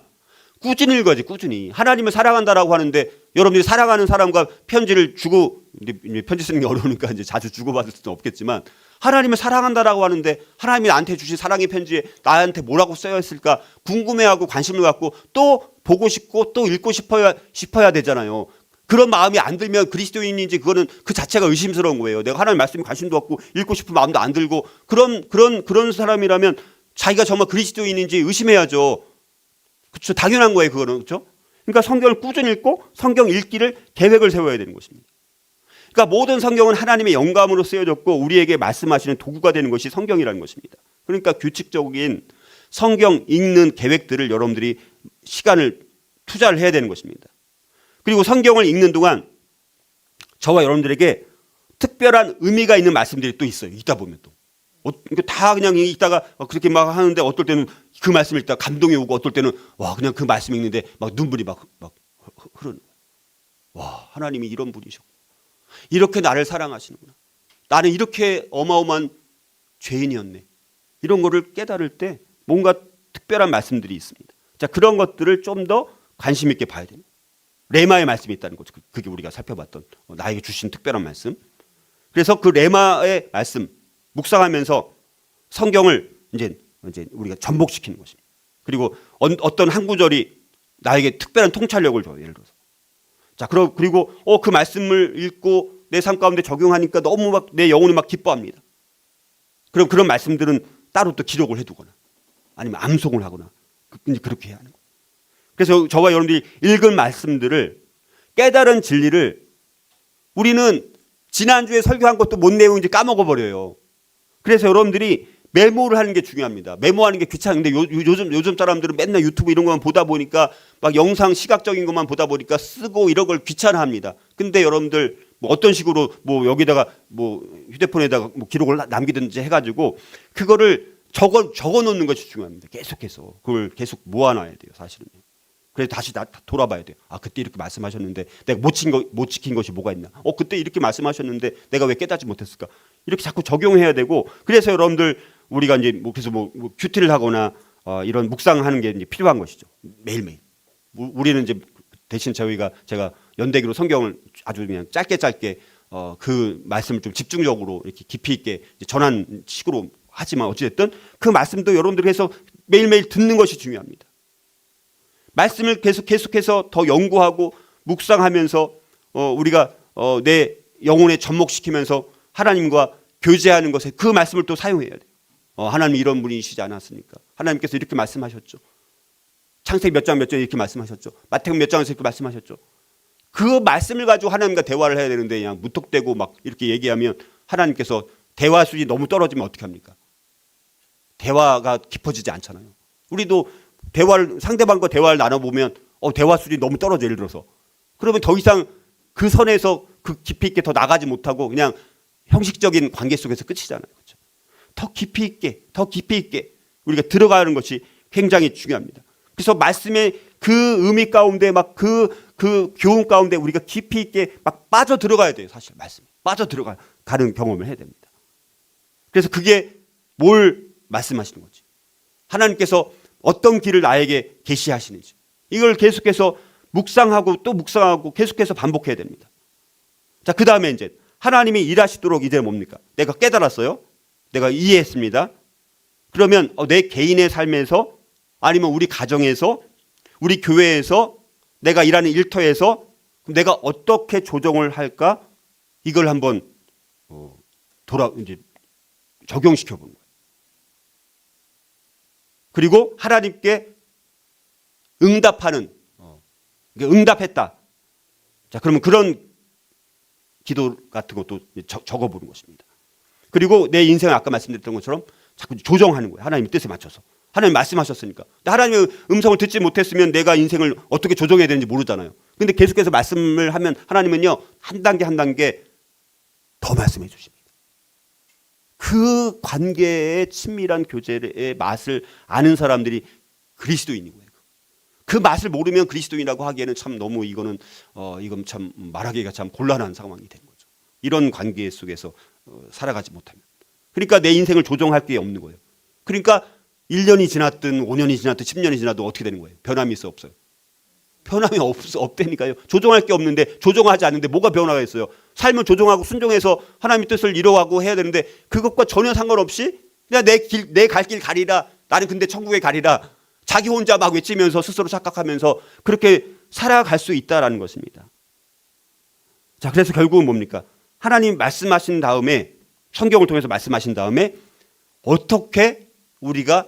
꾸준히 읽어야지. 꾸준히. 하나님을 사랑한다라고 하는데 여러분들이 사랑하는 사람과 편지를 주고, 편지 쓰는 게 어려우니까 이제 자주 주고받을 수는 없겠지만, 하나님을 사랑한다라고 하는데 하나님이 나한테 주신 사랑의 편지에 나한테 뭐라고 써야 했을까 궁금해하고 관심을 갖고 또 보고 싶고 또 읽고 싶어야 되잖아요. 그런 마음이 안 들면 그리스도인인지 그거는 그 자체가 의심스러운 거예요. 내가 하나님 말씀에 관심도 없고 읽고 싶은 마음도 안 들고 그런 사람이라면 자기가 정말 그리스도인인지 의심해야죠. 그렇죠. 당연한 거예요. 그거는. 그렇죠. 그러니까 성경을 꾸준히 읽고 성경 읽기를 계획을 세워야 되는 것입니다. 그러니까 모든 성경은 하나님의 영감으로 쓰여졌고 우리에게 말씀하시는 도구가 되는 것이 성경이라는 것입니다. 그러니까 규칙적인 성경 읽는 계획들을 여러분들이 시간을 투자를 해야 되는 것입니다. 그리고 성경을 읽는 동안 저와 여러분들에게 특별한 의미가 있는 말씀들이 또 있어요. 읽다 보면 또. 다 그냥 읽다가 그렇게 막 하는데 어떨 때는 그 말씀을 읽다가 감동이 오고 어떨 때는 와 그냥 그 말씀 읽는데 막 눈물이 막 흐르는 거예요. 와 하나님이 이런 분이셔. 이렇게 나를 사랑하시는구나. 나는 이렇게 어마어마한 죄인이었네. 이런 거를 깨달을 때 뭔가 특별한 말씀들이 있습니다. 자, 그런 것들을 좀 더 관심 있게 봐야 됩니다. 레마의 말씀이 있다는 거죠. 그게 우리가 살펴봤던 나에게 주신 특별한 말씀. 그래서 그 레마의 말씀 묵상하면서 성경을 이제 우리가 전복시키는 것입니다. 그리고 어떤 한 구절이 나에게 특별한 통찰력을 줘요. 예를 들어서. 자, 그리고 그 말씀을 읽고 내 삶 가운데 적용하니까 너무 막 내 영혼이 막 기뻐합니다. 그럼 그런 말씀들은 따로 또 기록을 해두거나 아니면 암송을 하거나 그렇게 해야 하는 거예요. 그래서 저와 여러분들이 읽은 말씀들을 깨달은 진리를 우리는 지난주에 설교한 것도 뭔 내용인지 까먹어버려요. 그래서 여러분들이 메모를 하는 게 중요합니다. 메모하는 게 귀찮은데 요즘 사람들은 맨날 유튜브 이런 것만 보다 보니까 막 영상 시각적인 것만 보다 보니까 쓰고 이런 걸 귀찮아합니다. 근데 여러분들 뭐 어떤 식으로 뭐 여기다가 뭐 휴대폰에다가 뭐 기록을 남기든지 해가지고 그거를 적어 놓는 것이 중요합니다. 계속해서 그걸 계속 모아놔야 돼요. 사실은. 그래서 다시 돌아봐야 돼요. 아 그때 이렇게 말씀하셨는데 내가 못 지킨 것이 뭐가 있나? 그때 이렇게 말씀하셨는데 내가 왜 깨닫지 못했을까? 이렇게 자꾸 적용해야 되고 그래서 여러분들 우리가 이제 그래서 뭐 큐티를 하거나 이런 묵상하는 게 이제 필요한 것이죠. 매일매일. 우리는 이제 대신 제가 연대기로 성경을 아주 그냥 짧게 그 말씀을 좀 집중적으로 이렇게 깊이 있게 전한 식으로 하지만 어찌됐든 그 말씀도 여러분들이 해서 매일매일 듣는 것이 중요합니다. 말씀을 계속해서 더 연구하고 묵상하면서 우리가 내 영혼에 접목시키면서 하나님과 교제하는 것에 그 말씀을 또 사용해야 돼요. 하나님이 이런 분이시지 않았습니까? 하나님께서 이렇게 말씀하셨죠. 창세기 몇 장 이렇게 말씀하셨죠. 마태복음 몇 장에서 이렇게 말씀하셨죠. 그 말씀을 가지고 하나님과 대화를 해야 되는데 그냥 무턱대고 막 이렇게 얘기하면 하나님께서 대화 수준이 너무 떨어지면 어떻게 합니까? 대화가 깊어지지 않잖아요. 우리도 상대방과 대화를 나눠보면 대화 수준이 너무 떨어져. 예를 들어서 그러면 더 이상 그 선에서 그 깊이 있게 더 나가지 못하고 그냥 형식적인 관계 속에서 끝이잖아요. 그렇죠? 더 깊이 있게 우리가 들어가는 것이 굉장히 중요합니다. 그래서 말씀의 그 의미 가운데 막 그 교훈 가운데 우리가 깊이 있게 막 빠져 들어가야 돼요. 사실 말씀 빠져 들어가는 경험을 해야 됩니다. 그래서 그게 뭘 말씀하시는 거지? 하나님께서 어떤 길을 나에게 계시하시는지 이걸 계속해서 묵상하고 또 묵상하고 계속해서 반복해야 됩니다. 자, 그 다음에 이제 하나님이 일하시도록 이제 뭡니까? 내가 깨달았어요. 내가 이해했습니다. 그러면 내 개인의 삶에서 아니면 우리 가정에서 우리 교회에서 내가 일하는 일터에서 내가 어떻게 조정을 할까? 이걸 한번 이제 적용시켜 보는 거예요. 그리고 하나님께 응답하는 응답했다. 자, 그러면 그런 기도 같은 것도 적어보는 것입니다. 그리고 내 인생을 아까 말씀드렸던 것처럼 자꾸 조정하는 거예요. 하나님의 뜻에 맞춰서. 하나님 말씀하셨으니까. 하나님의 음성을 듣지 못했으면 내가 인생을 어떻게 조정해야 되는지 모르잖아요. 근데 계속해서 말씀을 하면 하나님은요, 한 단계 한 단계 더 말씀해 주십니다. 그 관계의 친밀한 교제의 맛을 아는 사람들이 그리스도인인 거예요. 그 맛을 모르면 그리스도인이라고 하기에는 참 너무 이건 참 말하기가 참 곤란한 상황이 되는 거죠. 이런 관계 속에서 살아가지 못하면. 그러니까 내 인생을 조정할 게 없는 거예요. 그러니까 1년이 지났든 5년이 지났든 10년이 지나도 어떻게 되는 거예요? 변함이 있어 없어요? 변함이 없다니까요. 조정할 게 없는데, 조정하지 않는데 뭐가 변화가 있어요? 삶을 조정하고 순종해서 하나님의 뜻을 이루어가고 해야 되는데 그것과 전혀 상관없이 그냥 내 갈 길 가리라, 나는 근데 천국에 가리라, 자기 혼자 막 외치면서 스스로 착각하면서 그렇게 살아갈 수 있다라는 것입니다. 자, 그래서 결국은 뭡니까? 하나님 말씀하신 다음에, 성경을 통해서 말씀하신 다음에 어떻게 우리가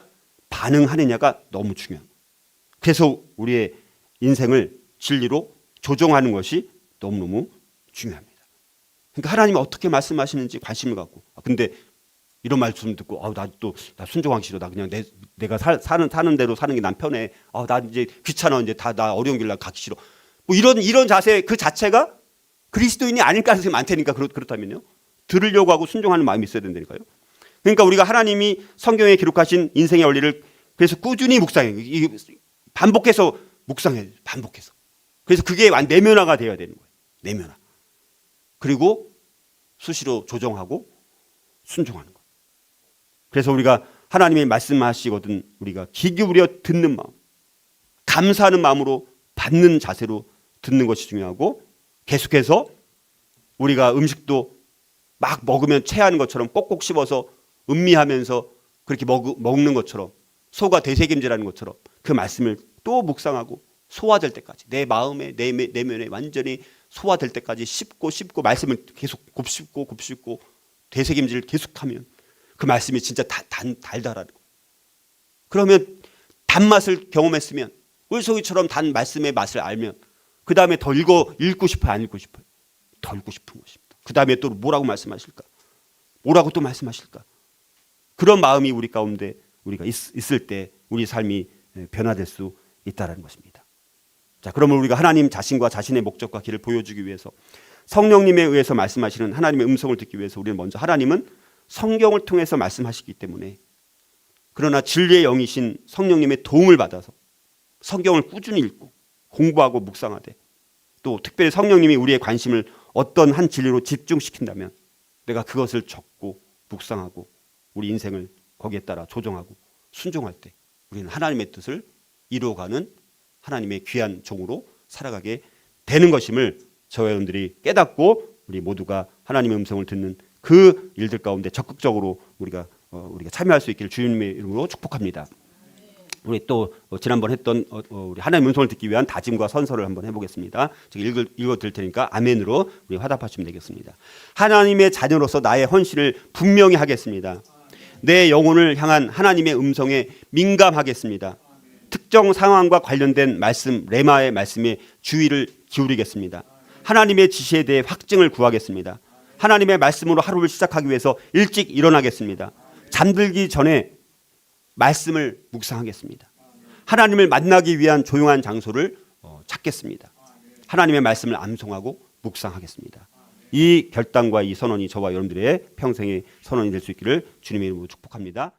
반응하느냐가 너무 중요한 거예요. 그래서 우리의 인생을 진리로 조정하는 것이 너무너무 중요합니다. 그러니까 하나님이 어떻게 말씀하시는지 관심을 갖고, 근데 이런 말씀 듣고 나 순종하기 싫어. 나 그냥 내가 사는 대로 사는 게 난 편해. 나 이제 귀찮아. 이제 나 어려운 길 나 가기 싫어. 뭐 이런 자세 그 자체가 그리스도인이 아닐 가능성이 많다니까. 그렇다면요. 들으려고 하고 순종하는 마음이 있어야 된다니까요. 그러니까 우리가 하나님이 성경에 기록하신 인생의 원리를 그래서 꾸준히 묵상해. 반복해서 묵상해. 반복해서. 그래서 그게 내면화가 되어야 되는 거예요. 내면화. 그리고 수시로 조정하고 순종하는 거예요. 그래서 우리가 하나님이 말씀하시거든 우리가 귀 기울여 듣는 마음, 감사하는 마음으로 받는 자세로 듣는 것이 중요하고, 계속해서 우리가 음식도 막 먹으면 체하는 것처럼 꼭꼭 씹어서 음미하면서 그렇게 먹는 것처럼, 소가 되새김질하는 것처럼 그 말씀을 또 묵상하고 소화될 때까지, 내 마음에 내면에 완전히 소화될 때까지 씹고 말씀을 계속 곱씹고 되새김질을 계속하면 그 말씀이 진짜 달달하고, 그러면 단맛을 경험했으면, 물속이처럼 단 말씀의 맛을 알면 그 다음에 더 읽고 싶어요? 안 읽고 싶어요? 더 읽고 싶은 것입니다. 그 다음에 또 뭐라고 말씀하실까? 뭐라고 또 말씀하실까? 그런 마음이 우리 가운데 우리가 있을 때 우리 삶이 변화될 수 있다는 것입니다. 자, 그러면 우리가 하나님 자신과 자신의 목적과 길을 보여주기 위해서, 성령님에 의해서 말씀하시는 하나님의 음성을 듣기 위해서 우리는 먼저, 하나님은 성경을 통해서 말씀하시기 때문에, 그러나 진리의 영이신 성령님의 도움을 받아서 성경을 꾸준히 읽고 공부하고 묵상하되, 또 특별히 성령님이 우리의 관심을 어떤 한 진리로 집중시킨다면 내가 그것을 적고 묵상하고 우리 인생을 거기에 따라 조정하고 순종할 때 우리는 하나님의 뜻을 이루어가는 하나님의 귀한 종으로 살아가게 되는 것임을 저와 여러분들이 깨닫고 우리 모두가 하나님의 음성을 듣는 그 일들 가운데 적극적으로 우리가 참여할 수 있기를 주님의 이름으로 축복합니다. 우리 또 지난번 했던 우리 하나님의 음성을 듣기 위한 다짐과 선서를 한번 해보겠습니다. 제가 읽어드릴 테니까 아멘으로 우리 화답하시면 되겠습니다. 하나님의 자녀로서 나의 헌신을 분명히 하겠습니다. 내 영혼을 향한 하나님의 음성에 민감하겠습니다. 특정 상황과 관련된 말씀, 레마의 말씀에 주의를 기울이겠습니다. 하나님의 지시에 대해 확증을 구하겠습니다. 하나님의 말씀으로 하루를 시작하기 위해서 일찍 일어나겠습니다. 잠들기 전에 말씀을 묵상하겠습니다. 하나님을 만나기 위한 조용한 장소를 찾겠습니다. 하나님의 말씀을 암송하고 묵상하겠습니다. 이 결단과 이 선언이 저와 여러분들의 평생의 선언이 될 수 있기를 주님의 이름으로 축복합니다.